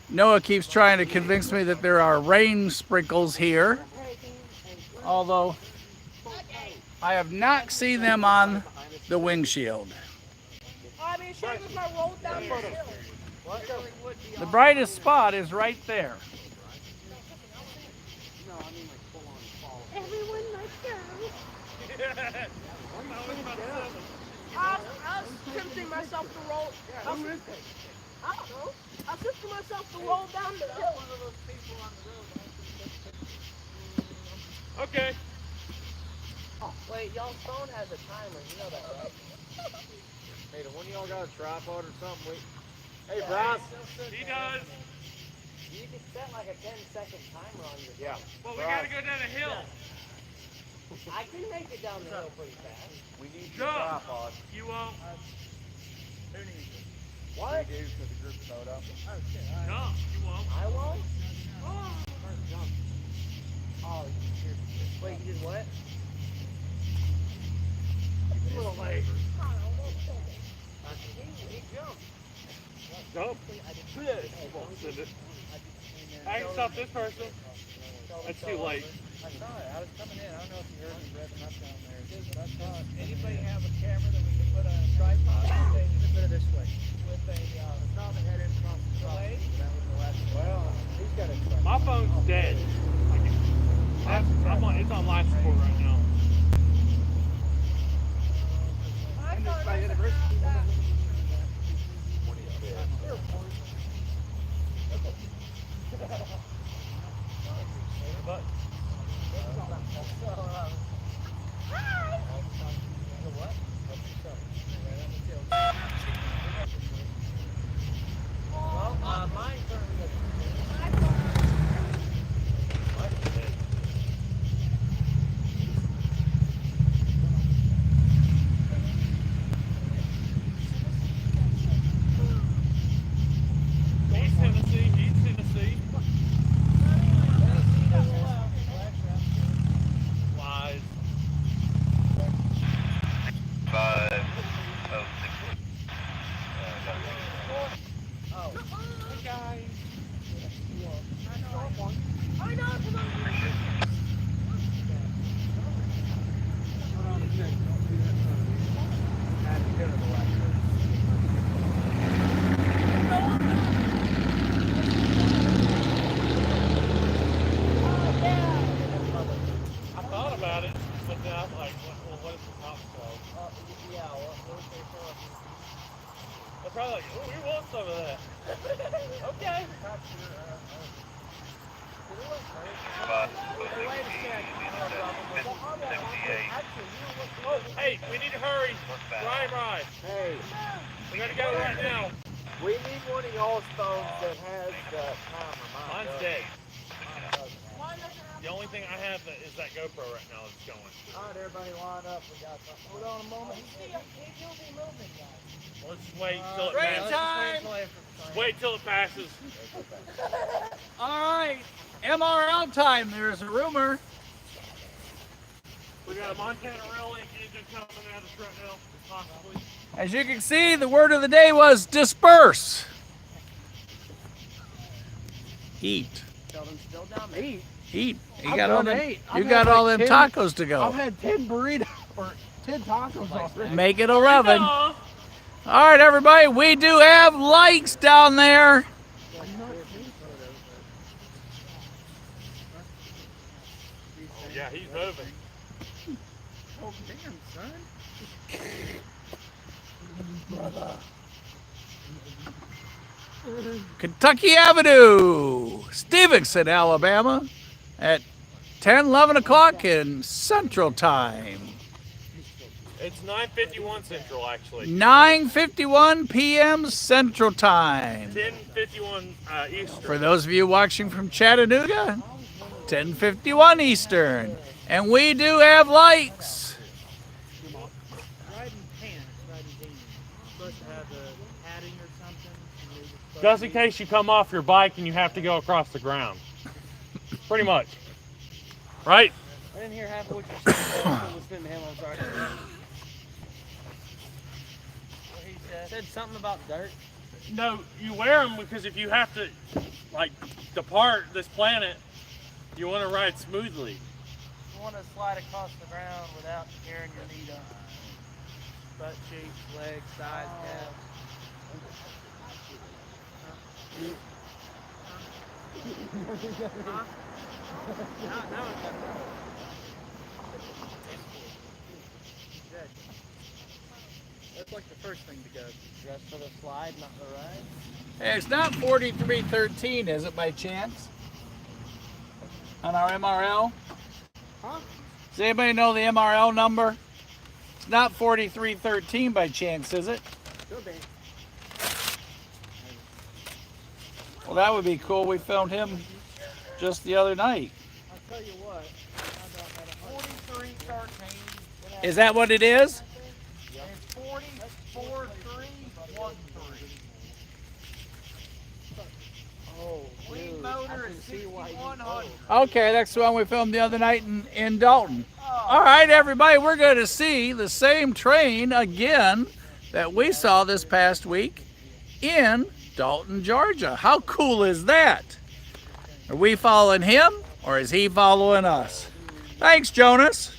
Noah keeps trying to convince me that there are rain sprinkles here, although I have not seen them on the windshield. I mean, shame if I rolled down the hill. The brightest spot is right there. Everyone likes girls. I was myself to roll. I don't know. I said to myself to roll down the hill. One of those people on the road. Okay. Oh, wait, y'all's phone has a timer. You know that, right? Hey, do one of y'all got a tripod or something? Hey, Bryce. He does. You can set like a 10-second timer on your phone. Yeah. Well, we gotta go down a hill. I can make it down the hill pretty fast. We need your Jump. tripod. You won't. Who needs it? What? We do for the group photo. Jump. You won't. I won't? Oh, wait, you did what? A little late. He jumped. Jump. I can stop this person. That's too late. I saw it. I was coming in. I don't know if you heard me revving up down there. But I saw it. Anybody have a camera that we can put on a tripod? Put it this way. With a top and head in across the top. That was the last one. Well, he's got a My phone's dead. It's on life support right now. But Well, mine currently East Tennessee. Lies. 506. I know, come on. I thought about it, but then I'm like, what is the top called? yeah, what was they for? They're probably like, oh, we want some of that. Okay. Oh, hey, we need to hurry. Right. Hey, We gotta go right now. we need one of y'all's phones that has the timer. Mine's does. dead. The only thing I have is that GoPro right now that's going. All right, everybody line up. We got something. Hold on a moment. Let's just wait till it Break passes. time. Just wait till it passes. All right, MRL time. There's a rumor. We got a Montana Rail Link engine coming at us right now, possibly. As you can see, the word of the day was disperse. Eat. Sheldon's still down there. Eat. You I've got all done them. 8. You I've got had all like them 10 tacos to I've go. had 10 burritos or 10 tacos already. Make it 11. No. All right, everybody. We do have lights down there. Yeah, he's moving. Oh, damn, son. Kentucky Avenue, Stevenson, Alabama, at 11 o'clock in Central Time. It's 9:51 Central, actually. 9:51 p.m. Central Time. 10:51 Eastern. For those of you watching from Chattanooga, 10:51 Eastern. And we do have lights. Riding pants, riding jeans. Supposed to have the padding or something. Just in case you come off your bike and you have to go across the ground. Pretty much. Right? I didn't hear half of what you said. Listening to him, I'm sorry. What he said something about dirt. No, you wear them because if you have to, like, depart this planet, you want to ride smoothly. You want to slide across the ground without tearing your knee up. Butt cheeks, legs, thighs, calves. That's like the first thing to go. Just for the slide, not the ride. Hey, it's not 4313, is it, by chance? On our MRL? Huh? Does anybody know the MRL number? It's not 4313 by chance, is it? Could be. Well, that would be cool. We filmed him just the other night. I'll tell you what. 4313. Is that what it is? It's 44313. Oh, Lead motor is 6100. Okay, that's the one we filmed the other night in Dalton. All right, everybody, we're going to see the same train again that we saw this past week in Dalton, Georgia. How cool is that? Are we following him or is he following us? Thanks, Jonas.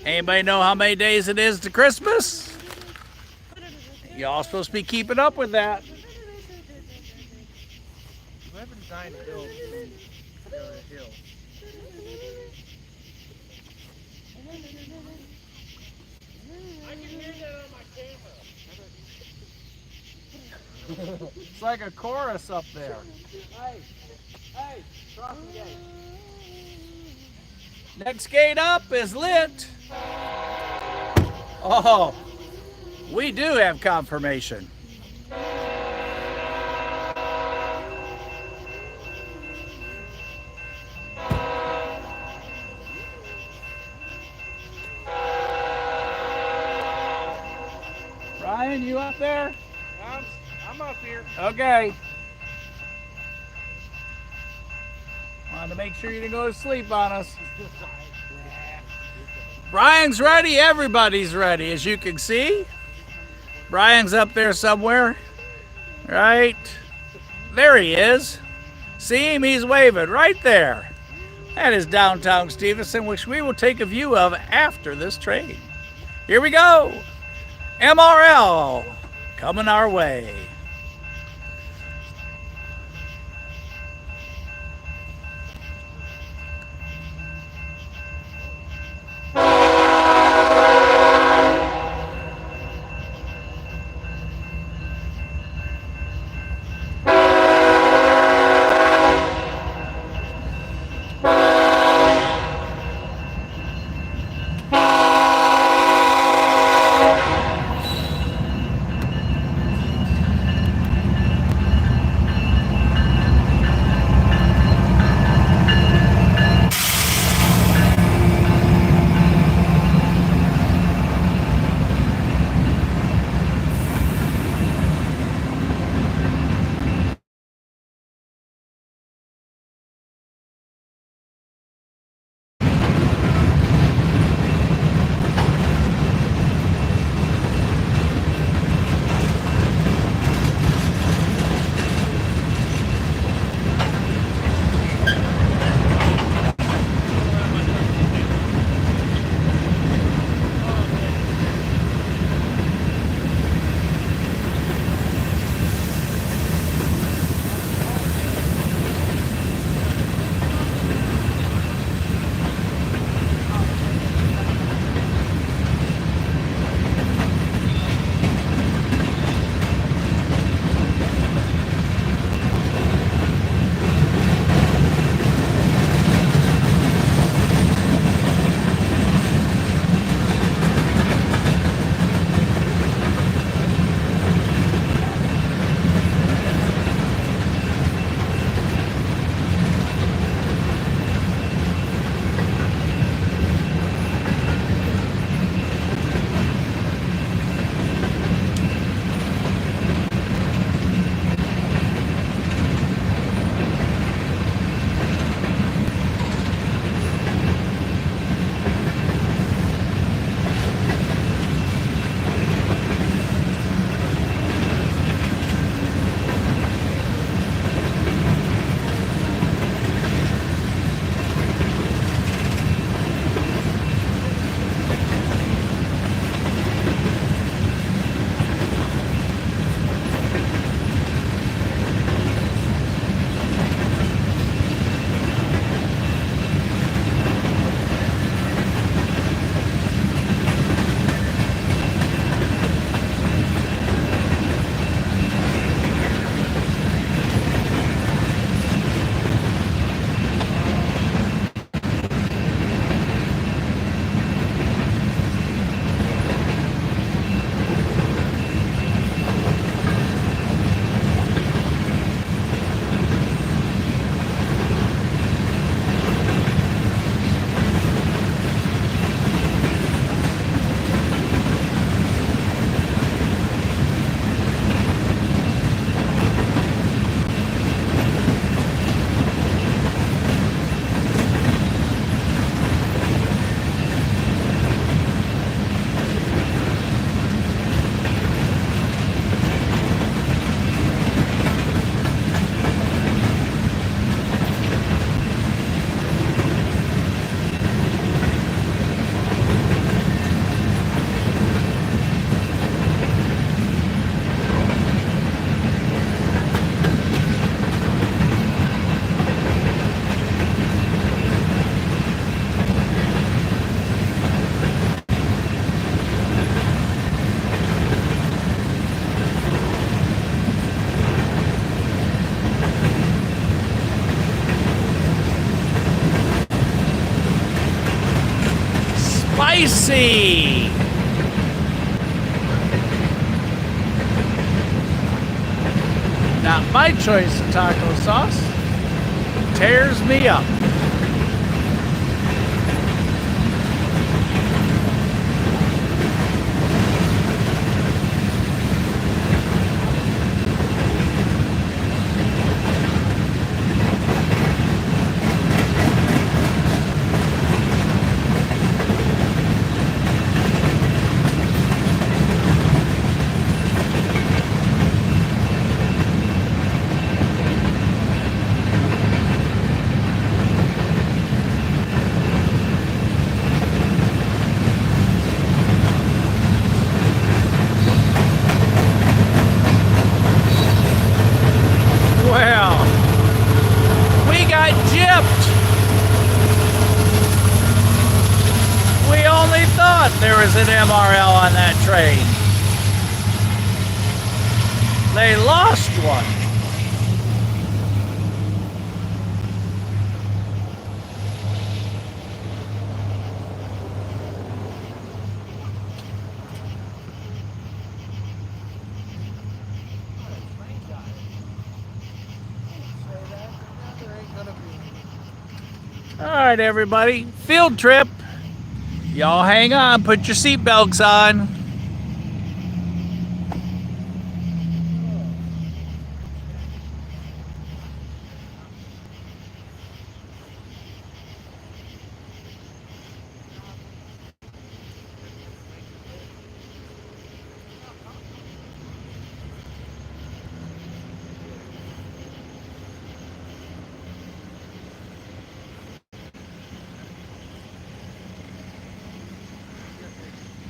Anybody know how many days it is to Christmas? Y'all supposed to be keeping up with that. Whoever designed the hill, the hill. I can hear that on my camera. It's like a chorus up there. Hey, cross the gate. Next gate up is lit. Oh, we do have confirmation. Ryan, you up there? I'm up here. Okay. Wanted to make sure you didn't go to sleep on us. Brian's ready. Everybody's ready, as you can see. Brian's up there somewhere. Right. There he is. See him? He's waving right there. That is downtown Stevenson, which we will take a view of after this train. Here we go. MRL coming our way. spicy. Now, my choice of taco sauce tears me up. Well, we got gypped. We only thought there was an MRL on that train. They lost one. All right, everybody, field trip. Y'all hang on, put your seatbelts on.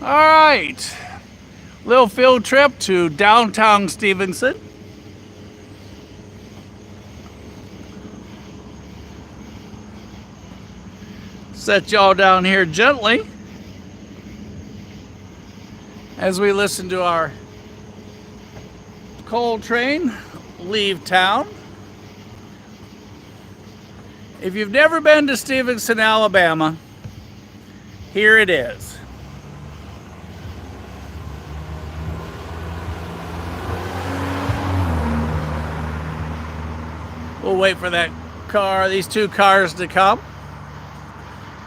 All right, little field trip to downtown Stevenson. Set y'all down here gently as we listen to our coal train leave town. If you've never been to Stevenson, Alabama, here it is. We'll wait for that car, these two cars to come,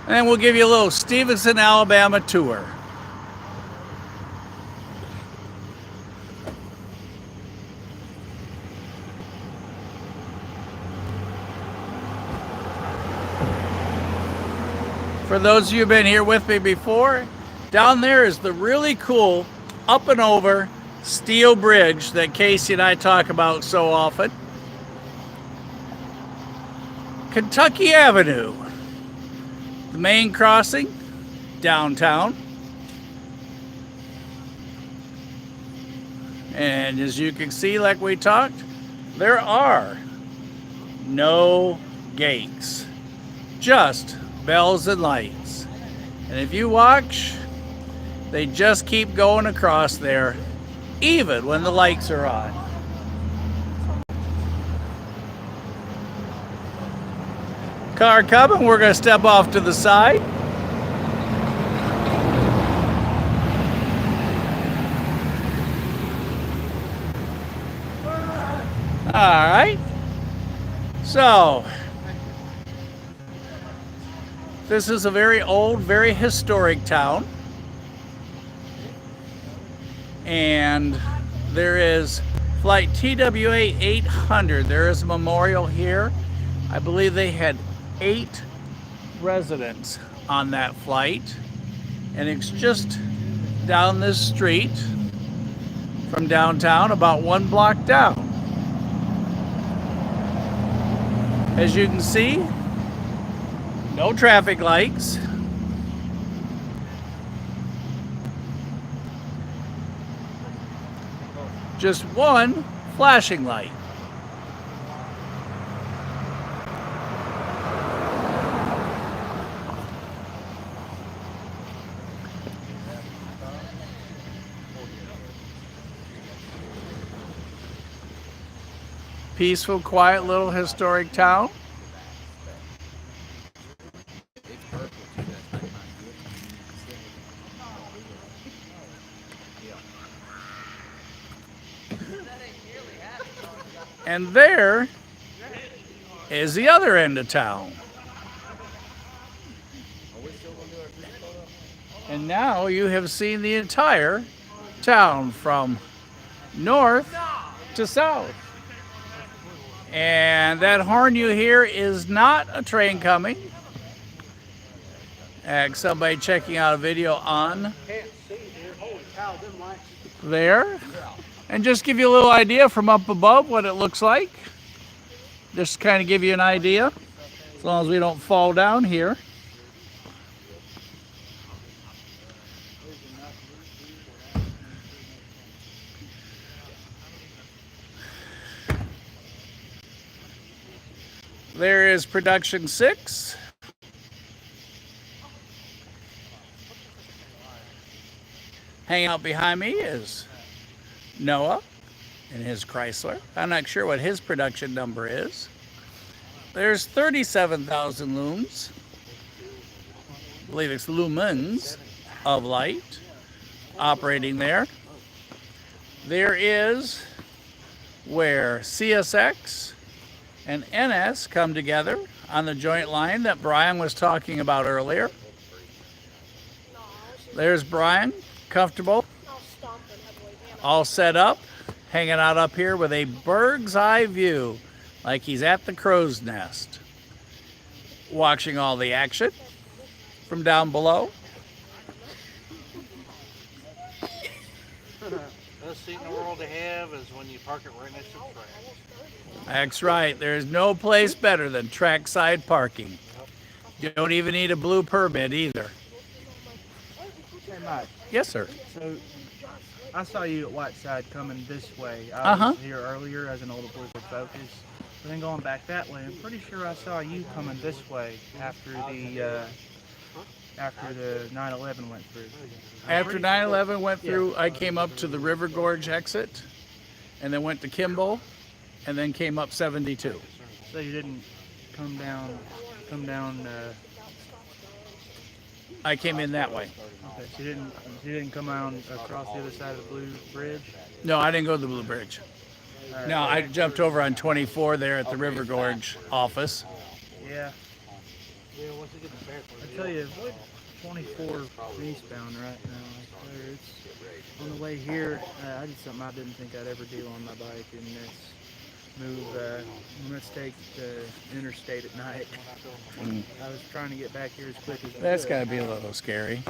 and then we'll give you a little Stevenson, Alabama tour. For those of you who've been here with me before, down there is the really cool up and over steel bridge that Casey and I talk about so often. Kentucky Avenue, the main crossing, downtown. And as you can see, like we talked, there are no gates, just bells and lights. And if you watch, they just keep going across there, even when the lights are on. Car coming, we're going to step off to the side. All right. So, this is a very old, very historic town. And there is flight TWA 800. There is a memorial here. I believe they had 8 residents on that flight, and it's just down this street from downtown, about 1 block down. As you can see, no traffic lights. Just one flashing light. Peaceful, quiet little historic town. And there is the other end of town. And now you have seen the entire town from north to south. And that horn you hear is not a train coming. Somebody checking out a video on there. And just give you a little idea from up above what it looks like. Just kind of give you an idea, as long as we don't fall down here. There is production 6. Hanging out behind me is Noah in his Chrysler. I'm not sure what his production number is. There's 37,000 looms. I believe it's lumens of light operating there. There is where CSX and NS come together on the joint line that Brian was talking about earlier. There's Brian, comfortable, all set up, hanging out up here with a bird's eye view, like he's at the crow's nest, watching all the action from down below. Best seat in the world to have is when you park it right next to the track. That's right. There's no place better than trackside parking. You don't even need a blue permit either. Hey, Mike. Yes, sir. So, I saw you at Whiteside coming this way. I was here earlier as an older Blizzard Focus. But then going back that way, I'm pretty sure I saw you coming this way after the 9/11 went through. After 9/11 went through, I came up to the River Gorge exit, and then went to Kimball, and then came up 72. So you didn't come down. I came in that way. Okay, so you didn't come around across the other side of the Blue Bridge. No, I didn't go to the Blue Bridge. All right. No, I jumped over on 24 there at the River Gorge office. Yeah. I tell you, 24 eastbound right now. I swear it's on the way here. I did something I didn't think I'd ever do on my bike, and that's let's take the interstate at night. I was trying to get back here as quick as I That's could. got to be a little scary.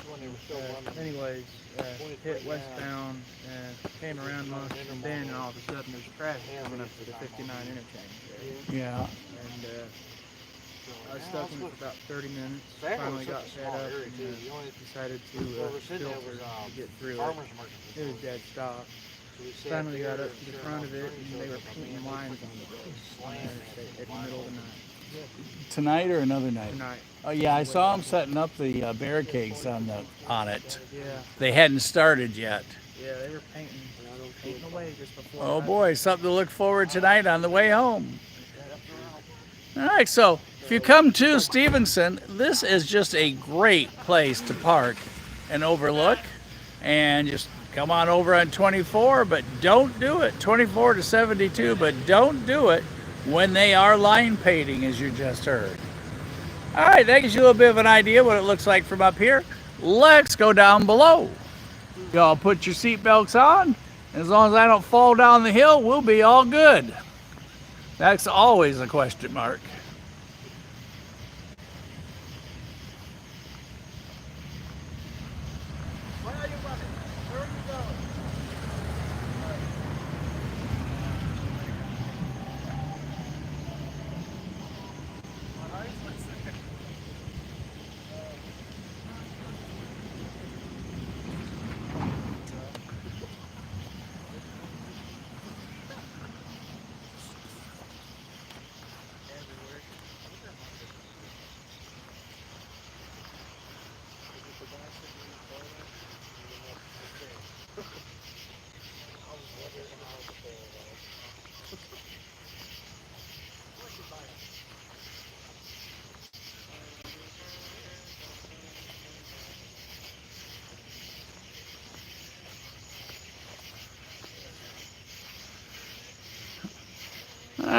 Anyways, hit westbound, came around Mustang Bend, and all of a sudden there's traffic coming up to the 59 interchange there. Yeah. And I was stuck in it for about 30 minutes. Finally got set up and decided to filter to get through it. It was dead stop. Finally got up to the front of it, and they were painting lines on the interstate at the middle of the night. Tonight or another night? Tonight. Oh yeah, I saw them setting up the barricades on it. Yeah. They hadn't started yet. Yeah, they were painting away just before. Oh boy, something to look forward to tonight on the way home. All right, so if you come to Stevenson, this is just a great place to park and overlook, and just come on over on 24, but don't do it. 24 to 72, but don't do it when they are line painting, as you just heard. All right, that gives you a little bit of an idea what it looks like from up here. Let's go down below. Y'all put your seatbelts on. As long as I don't fall down the hill, we'll be all good. That's always a question mark.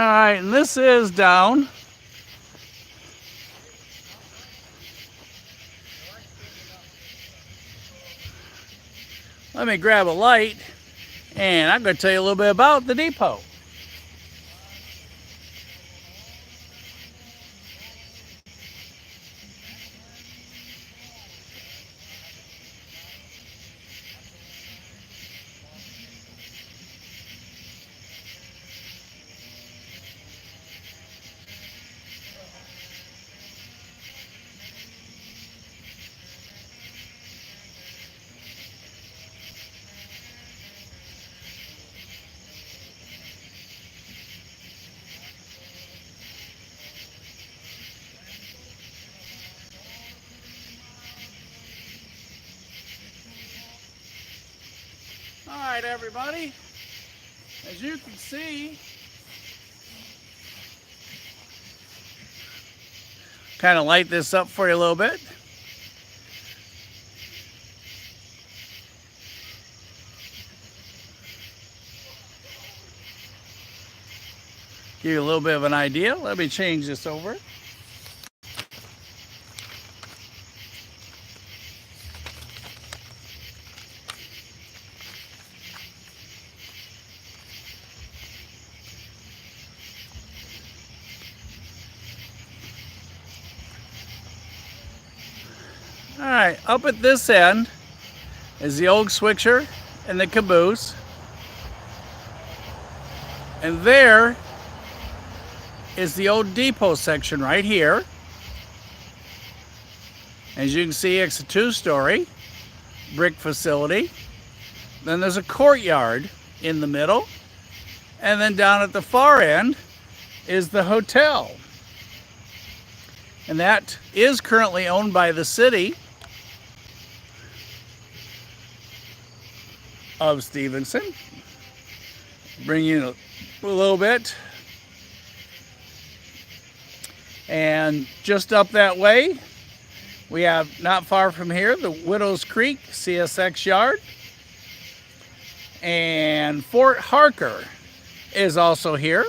right, and this is down. Let me grab a light, and I'm going to tell you a little bit about the depot. All right, everybody, as you can see, kind of light this up for you a little bit. Give you a little bit of an idea. Let me change this over. All right, up at this end is the old switcher and the caboose. And there is the old depot section right here. As you can see, it's a two-story brick facility. Then there's a courtyard in the middle. And then down at the far end is the hotel. And that is currently owned by the city of Stevenson. Bring you a little bit. And just up that way, we have, not far from here, the Widows Creek CSX yard. And Fort Harker is also here.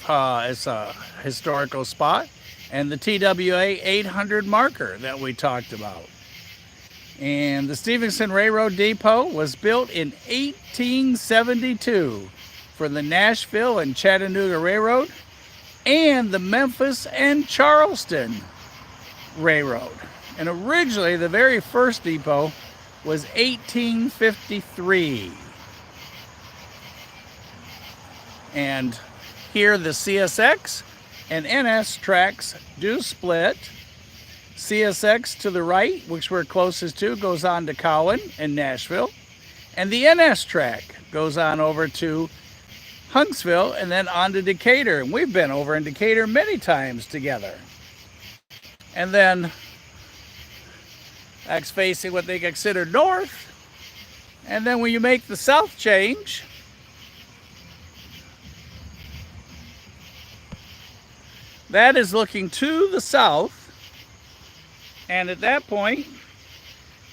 It's a historical spot. And the TWA 800 marker that we talked about. And the Stevenson Railroad Depot was built in 1872 for the Nashville and Chattanooga Railroad and the Memphis and Charleston Railroad. And originally, the very first depot was 1853. And here the CSX and NS tracks do split. CSX to the right, which we're closest to, goes on to Cowan and Nashville. And the NS track goes on over to Huntsville and then on to Decatur. And we've been over in Decatur many times together. And then that's facing what they consider north. And then when you make the south change, that is looking to the south. And at that point,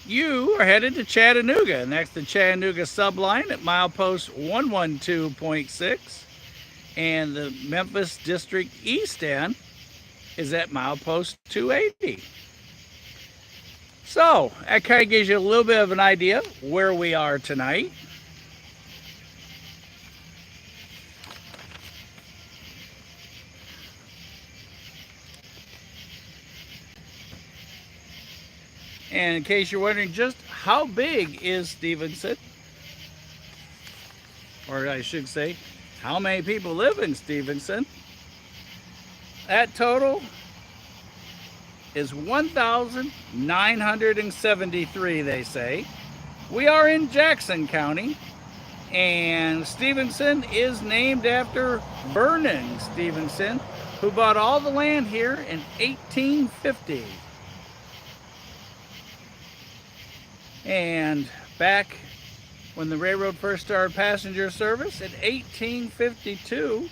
you are headed to Chattanooga. And that's the Chattanooga subline at milepost 112.6. And the Memphis District East end is at milepost 280. So that kind of gives you a little bit of an idea where we are tonight. And in case you're wondering just how big is Stevenson, or I should say, how many people live in Stevenson, that total is 1,973, they say. We are in Jackson County, and Stevenson is named after Vernon Stevenson, who bought all the land here in 1850. And back when the railroad first started passenger service in 1852,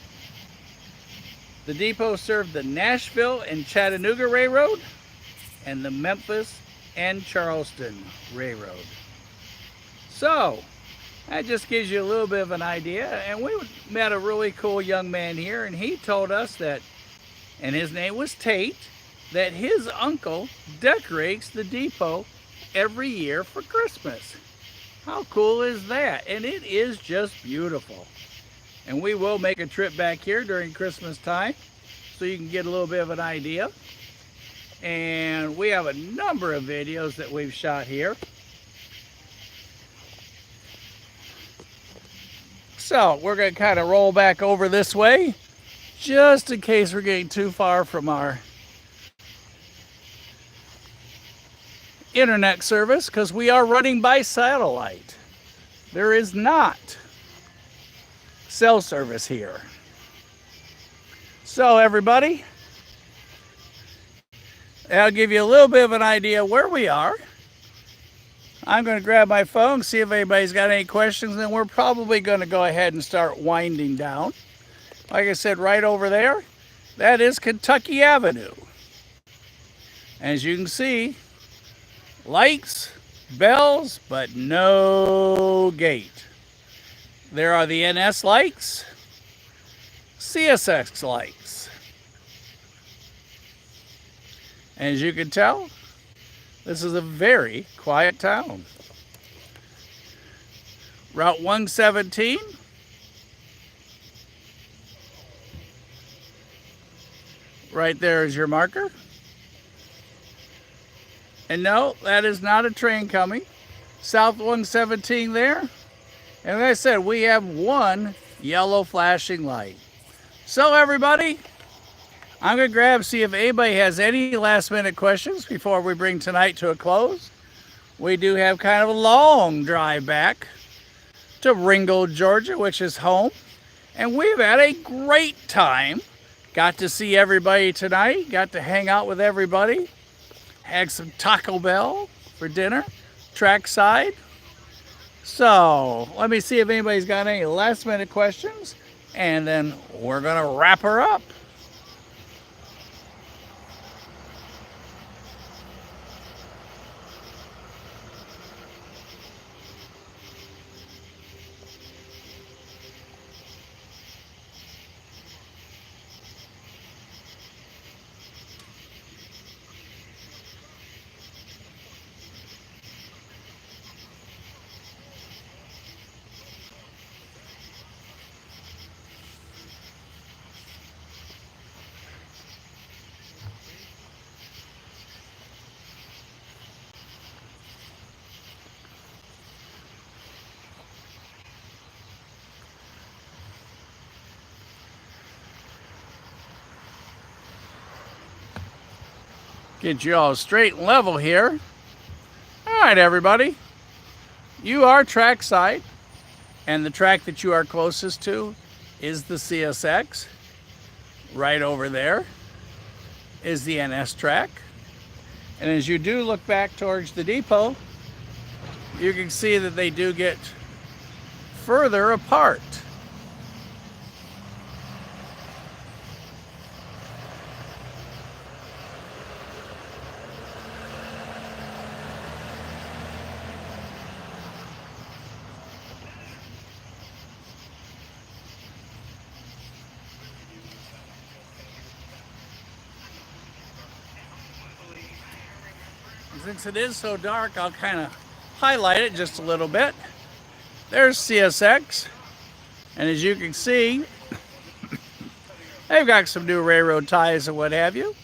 the depot served the Nashville and Chattanooga Railroad and the Memphis and Charleston Railroad. So, That just gives you a little bit of an idea. And we met a really cool young man here, and he told us that, and his name was Tate, that his uncle decorates the depot every year for Christmas. How cool is that? And it is just beautiful. And we will make a trip back here during Christmas time so you can get a little bit of an idea. And we have a number of videos that we've shot here. So we're going to kind of roll back over this way just in case we're getting too far from our internet service, because we are running by satellite. There is not cell service here. So everybody, that'll give you a little bit of an idea where we are. I'm going to grab my phone, see if anybody's got any questions, and we're probably going to go ahead and start winding down. Like I said, right over there, that is Kentucky Avenue. As you can see, lights, bells, but no gate. There are the NS lights, CSX lights. As you can tell, this is a very quiet town. Route 117. Right there is your marker. And no, that is not a train coming. South 117 there. And like I said, we have one yellow flashing light. So everybody, I'm going to see if anybody has any last minute questions before we bring tonight to a close. We do have kind of a long drive back to Ringgold, Georgia, which is home. And we've had a great time. Got to see everybody tonight. Got to hang out with everybody. Had some Taco Bell for dinner. Trackside. So let me see if anybody's got any last minute questions. And then we're going to wrap her up. Get you all straight and level here. All right, everybody. You are trackside, and the track that you are closest to is the CSX. Right over there is the NS track. And as you do look back towards the depot, you can see that they do get further apart. Since it is so dark, I'll kind of highlight it just a little bit. There's CSX, and as you can see, they've got some new railroad ties and what have you,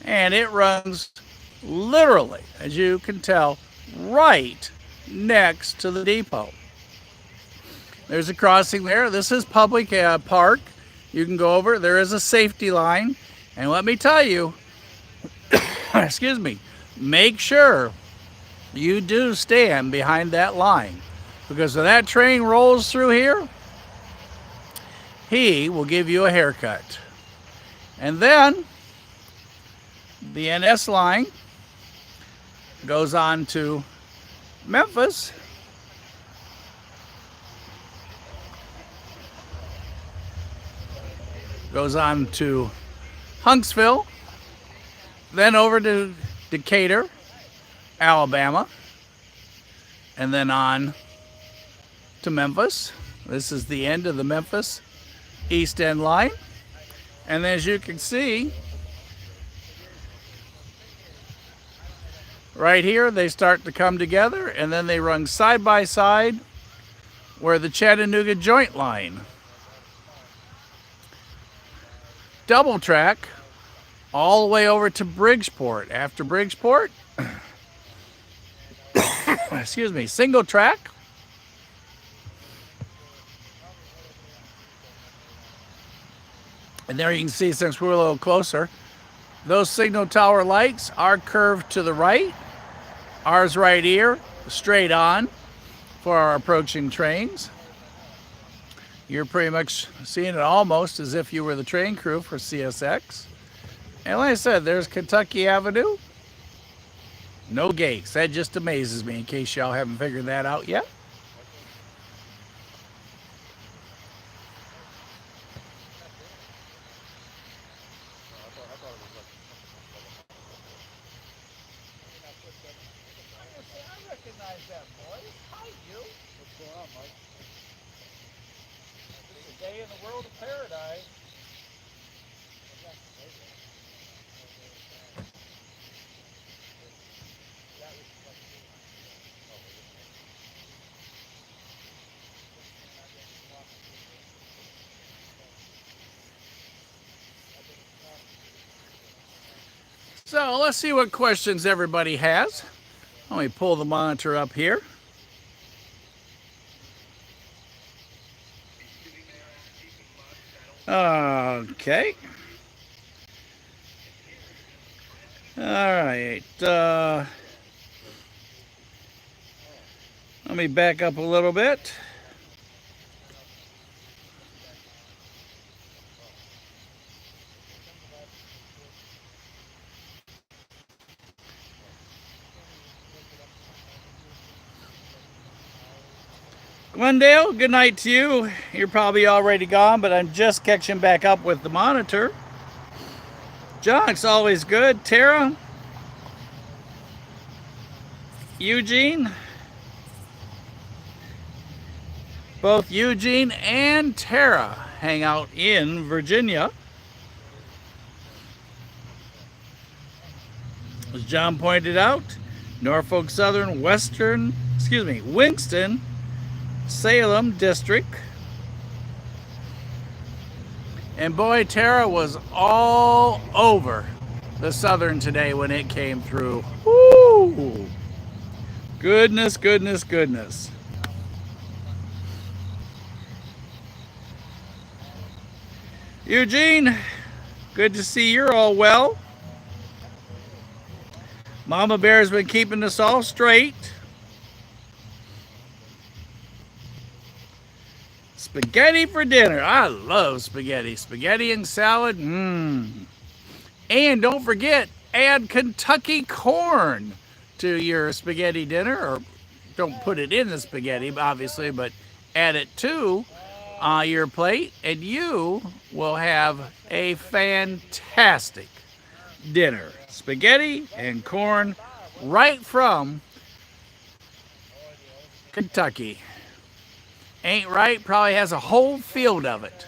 and it runs literally, as you can tell, right next to the depot. There's a crossing there. This is public park. You can go over. There is a safety line, and let me tell you, excuse me, make sure you do stand behind that line, because when that train rolls through here, he will give you a haircut. And then the NS line goes on to Memphis, goes on to Huntsville, then over to Decatur, Alabama, and then on to Memphis. This is the end of the Memphis East End line. And as you can see, right here, they start to come together, and then they run side by side where the Chattanooga joint line. Double track all the way over to Bridgeport. After Bridgeport, excuse me, single track. And there you can see, since we're a little closer, those signal tower lights are curved to the right. Ours right here, straight on for our approaching trains. You're pretty much seeing it almost as if you were the train crew for CSX. And like I said, there's Kentucky Avenue. No gates. That just amazes me, in case y'all haven't figured that out yet. Day in the world of paradise. So let's see what questions everybody has. Let me pull the monitor up here. Okay. All right. Let me back up a little bit. Glendale, good night to you. You're probably already gone, but I'm just catching back up with the monitor. John's always good. Tara, Eugene, both Eugene and Tara hang out in Virginia. As John pointed out, Norfolk Southern, Winston, Salem District. And boy, Tara was all over the Southern today when it came through. Woo! Goodness, goodness, goodness. Eugene, good to see you're all well. Mama Bear's been keeping us all straight. Spaghetti for dinner. I love spaghetti. Spaghetti and salad. And don't forget, add Kentucky corn to your spaghetti dinner. Or don't put it in the spaghetti, obviously, but add it to your plate, and you will have a fantastic dinner. Spaghetti and corn right from Kentucky. Ain't Right probably has a whole field of it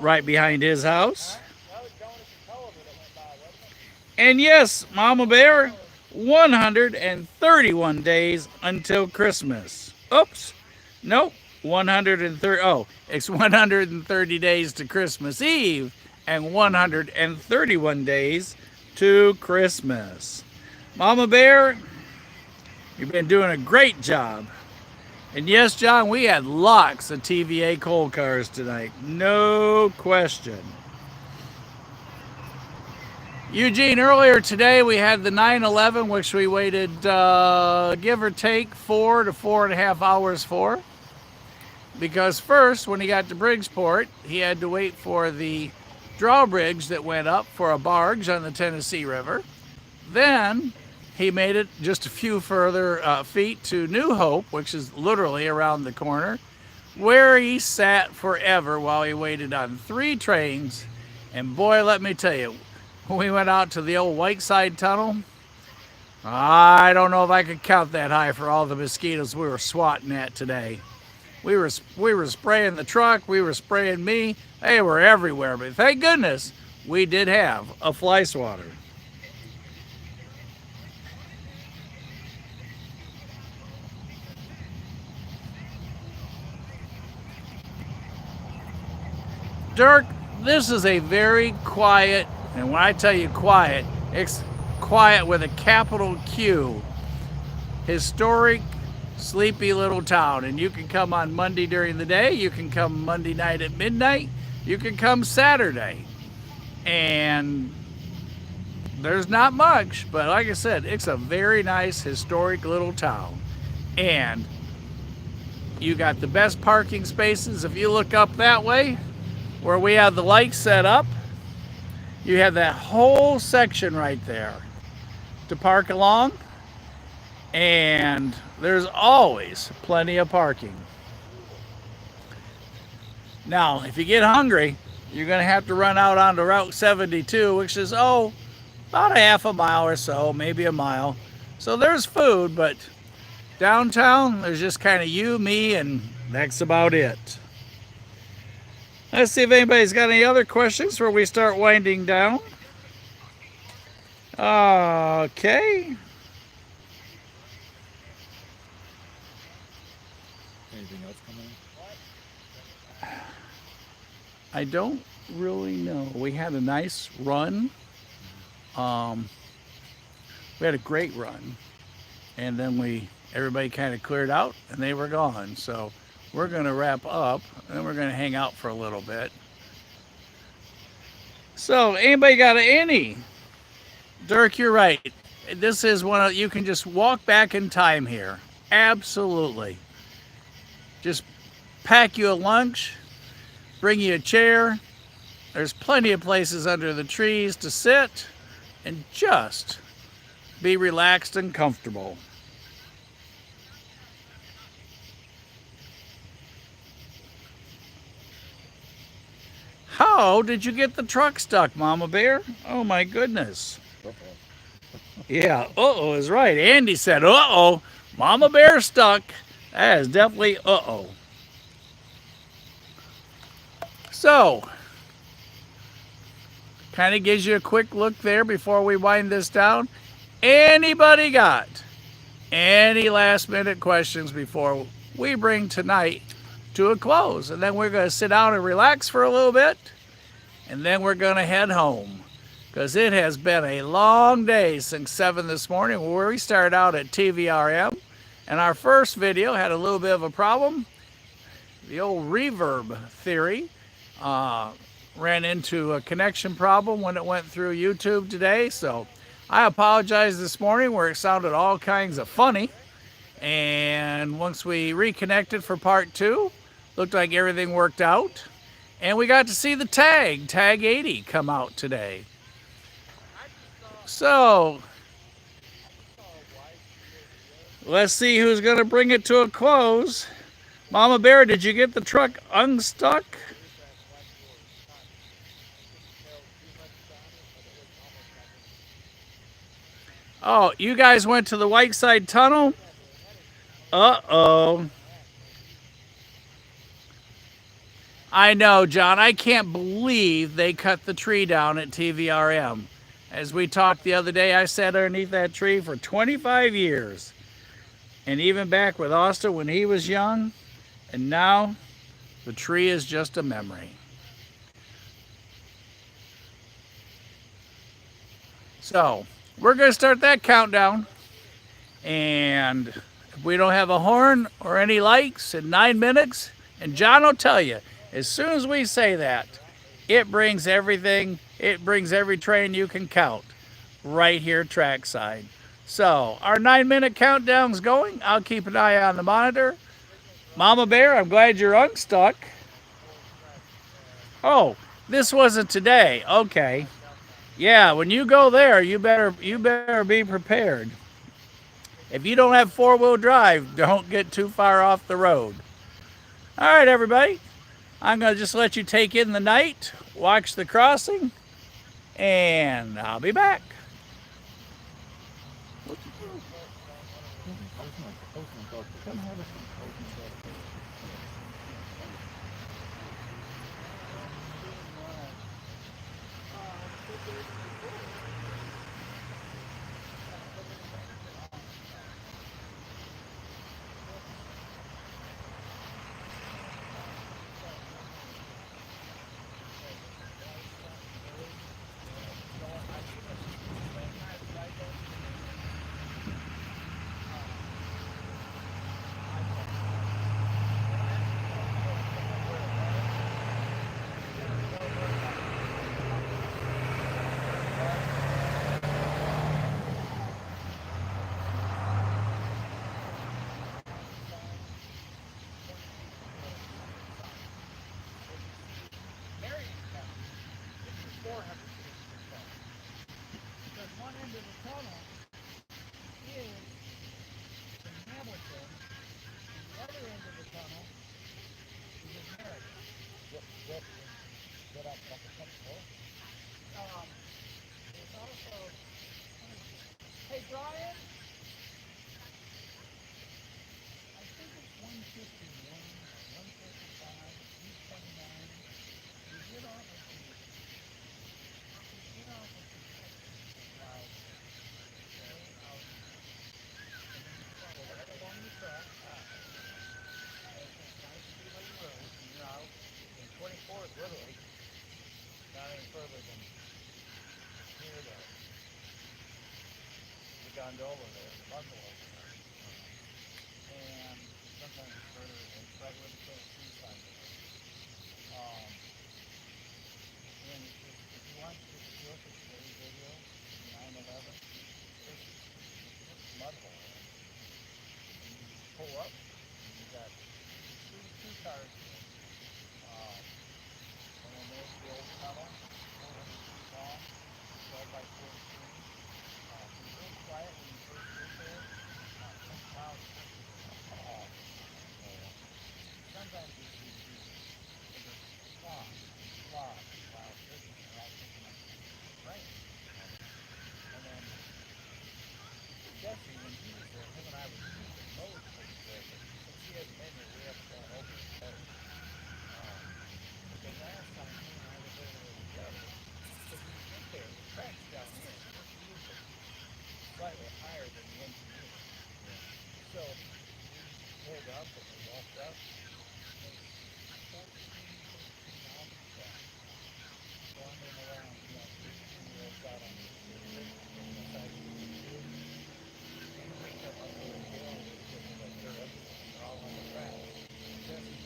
right behind his house. And yes, Mama Bear, 131 days until Christmas. Oops. Nope. 130. Oh, it's 130 days to Christmas Eve and 131 days to Christmas. Mama Bear, you've been doing a great job. And yes, John, we had lots of TVA coal cars tonight. No question. Eugene, earlier today we had the 911, which we waited, give or take, 4 to 4.5 hours for. Because first, when he got to Bridgeport, he had to wait for the drawbridge that went up for a barge on the Tennessee River. Then he made it just a few further feet to New Hope, which is literally around the corner, where he sat forever while he waited on 3 trains. And boy, let me tell you, when we went out to the old Whiteside Tunnel, I don't know if I could count that high for all the mosquitoes we were swatting at today. We were spraying the truck. We were spraying me. They were everywhere. But thank goodness we did have a fly swatter. Dirk, this is a very quiet, and when I tell you quiet, it's quiet with a capital Q, historic, sleepy little town. And you can come on Monday during the day, you can come Monday night at midnight, you can come Saturday. And there's not much, but like I said, it's a very nice, historic little town. And you got the best parking spaces. If you look up that way, where we have the lights set up, you have that whole section right there to park along, and there's always plenty of parking. Now, if you get hungry, you're gonna have to run out onto Route 72, which is, about a half a mile or so, maybe a mile. So there's food, but downtown, there's just kind of you, me, and that's about it. Let's see if anybody's got any other questions before we start winding down. Okay. Anything else coming in? I don't really know. We had a nice run. We had a great run. And then everybody kind of cleared out and they were gone. So we're going to wrap up and we're going to hang out for a little bit. So anybody got any? Dirk, you're right. This is you can just walk back in time here. Absolutely. Just pack you a lunch, bring you a chair. There's plenty of places under the trees to sit and just be relaxed and comfortable. How did you get the truck stuck, Mama Bear? Oh my goodness. Yeah, uh-oh is right. Andy said, uh-oh, Mama Bear stuck. That is definitely uh-oh. So, kind of gives you a quick look there before we wind this down. Anybody got any last minute questions before we bring tonight to a close? And then we're going to sit down and relax for a little bit. And then we're going to head home. Because it has been a long day since 7 this morning, where we started out at TVRM. And our first video had a little bit of a problem. The old reverb theory ran into a connection problem when it went through YouTube today. So I apologize this morning where it sounded all kinds of funny. And once we reconnected for part 2, looked like everything worked out. And we got to see the tag 80, come out today. So, let's see who's going to bring it to a close. Mama Bear, did you get the truck unstuck? Oh, you guys went to the Whiteside Tunnel? Uh-oh. I know, John. I can't believe they cut the tree down at TVRM. As we talked the other day, I sat underneath that tree for 25 years. And even back with Austin when he was young. And now, the tree is just a memory. So, we're going to start that countdown. And if we don't have a horn or any lights in 9 minutes, and John will tell you, as soon as we say that, it brings everything, it brings every train you can count right here trackside. So our 9-minute countdown's going. I'll keep an eye on the monitor. Mama Bear, I'm glad you're unstuck. Oh, this wasn't today. Okay. Yeah, when you go there, you better be prepared. If you don't have 4-wheel drive, don't get too far off the road. All right, everybody. I'm going to just let you take in the night, watch the crossing, and I'll be back. Because one end of the tunnel is in Hamilton, and the other end of the tunnel is in Meriden. There's also, hey Brian, I think it's 151, 155, 229. You get off of Cloud, okay, out, and then you follow right along the track. It's a nice three-lane road, and you're out. And 24 is literally not any further than here to the gondola there, the bungalow there. And sometimes it's further, it's right where the KFC sign is. And if you watch this look at today's video, 9/11, there's this mud hole. And you pull up, and you got two cars here. And then there's the old tunnel, 400 feet long, 12 by 14. It's real quiet when you first get there. Sometimes you see fog, clouds, everything. They're all thinking like rain. And then Jesse, when he was there, him and I were shooting those pretty good. Since he hasn't been here, we haven't gone over it better. The last time he and I was over there together, because when you get there, the track's down here. It's usually slightly higher than the engineer. So we pulled up and we walked up. And it's 14 miles of track. Wandering around, 15-year-olds out on the side of the road. And we come up to the hill and we get like they're everywhere. They're all on the track. Jesse's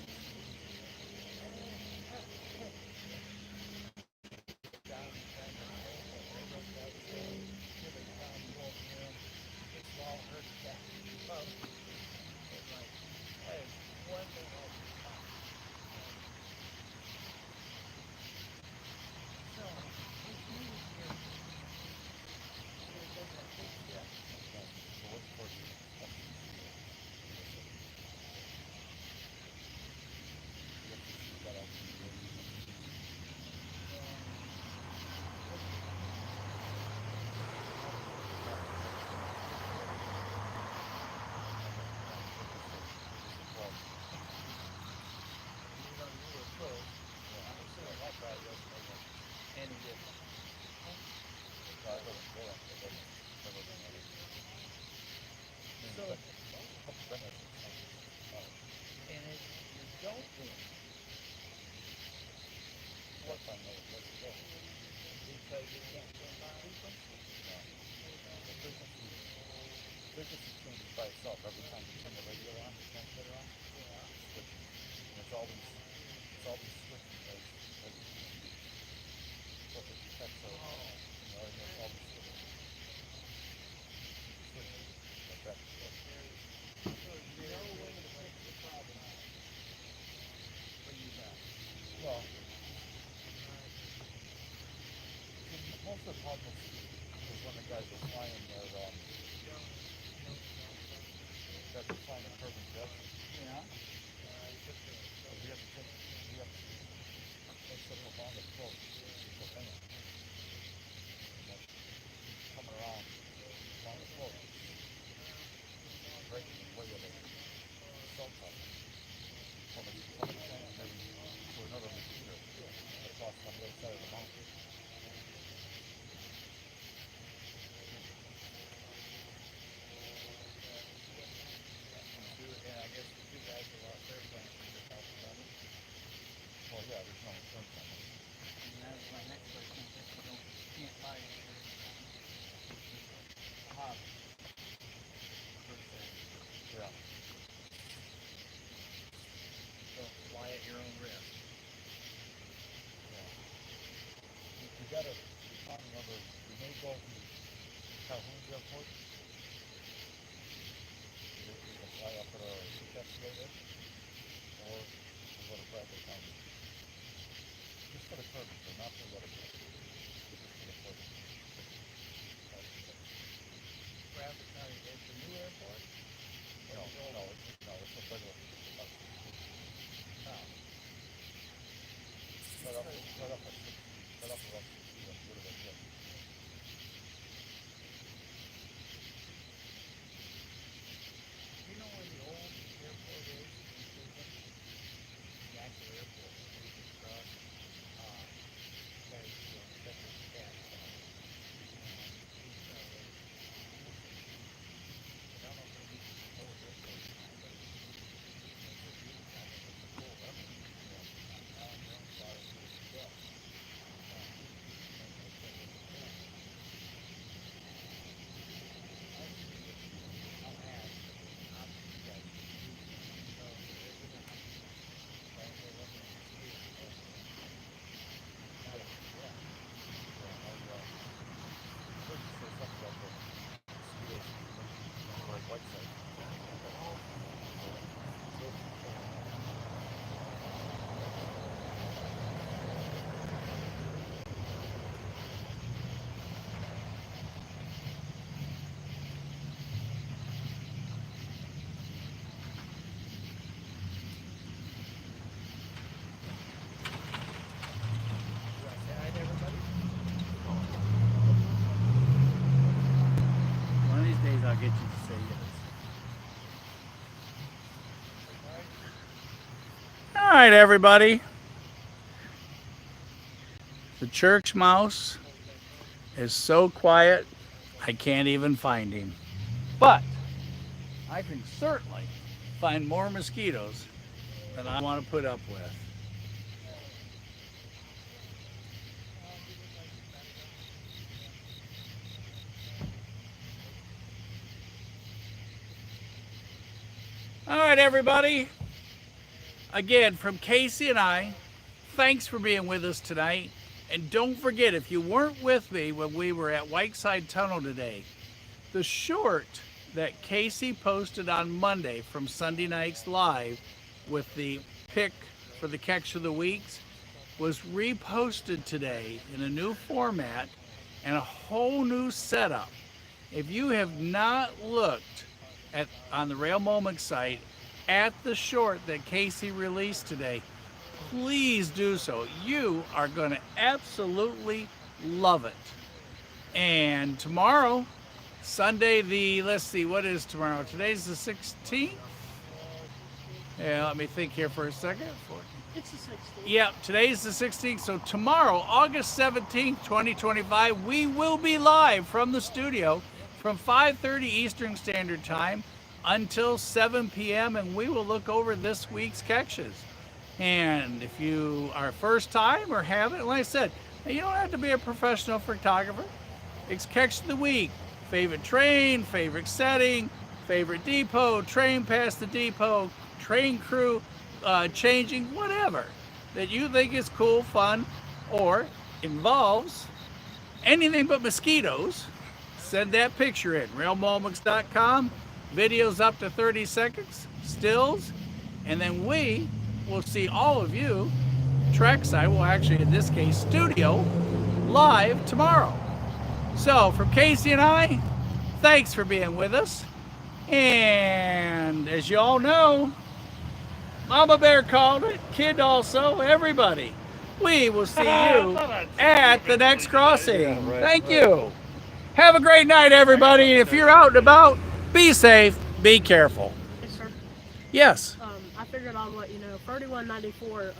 frequency changes by itself every time you turn the radio on, the transmitter on. Switching. And it's always switching as you so if it detects so it's always switching. Switching. Like that. So there's no way to fix the problem for you guys. Well, most of the problem was when the guys were flying their that they're flying a turbine jet. Yeah. So we have to make such a long approach to the thing. And then coming around long approach, breaking the way of it. One of these days I'll get you to say yes. All right, everybody. The church mouse is so quiet, I can't even find him. But I can certainly find more mosquitoes than I want to put up with. All right, everybody. Again, from Casey and I, thanks for being with us tonight. And don't forget, if you weren't with me when we were at Whiteside Tunnel today, the short that Casey posted on Monday from Sunday Night's Live with the pick for the catch of the weeks was reposted today in a new format and a whole new setup. If you have not looked on the Rail Moment site at the short that Casey released today, please do so. You are going to absolutely love it. And tomorrow, Sunday, let's see, what is tomorrow? Today's the 16th. Yeah, let me think here for a second. It's the 16th. Yeah, today's the 16th. So tomorrow, August 17th, 2025, we will be live from the studio from 5:30 Eastern Standard Time until 7 p.m. and we will look over this week's catches. And if you are first time or haven't, like I said, you don't have to be a professional photographer. It's catch of the week, favorite train, favorite setting, favorite depot, train past the depot, train crew, changing, whatever that you think is cool, fun, or involves anything but mosquitoes. Send that picture in, railmoments.com, videos up to 30 seconds, stills, and then we will see all of you trackside, well actually in this case studio, live tomorrow. So from Casey and I, thanks for being with us. And as you all know, Mama Bear called it, Kid also, everybody. We will see you at the next crossing. Thank you. Have a great night, everybody. If you're out and about, be safe, be careful. Yes, sir. Yes. I figured I'd let you know, 3194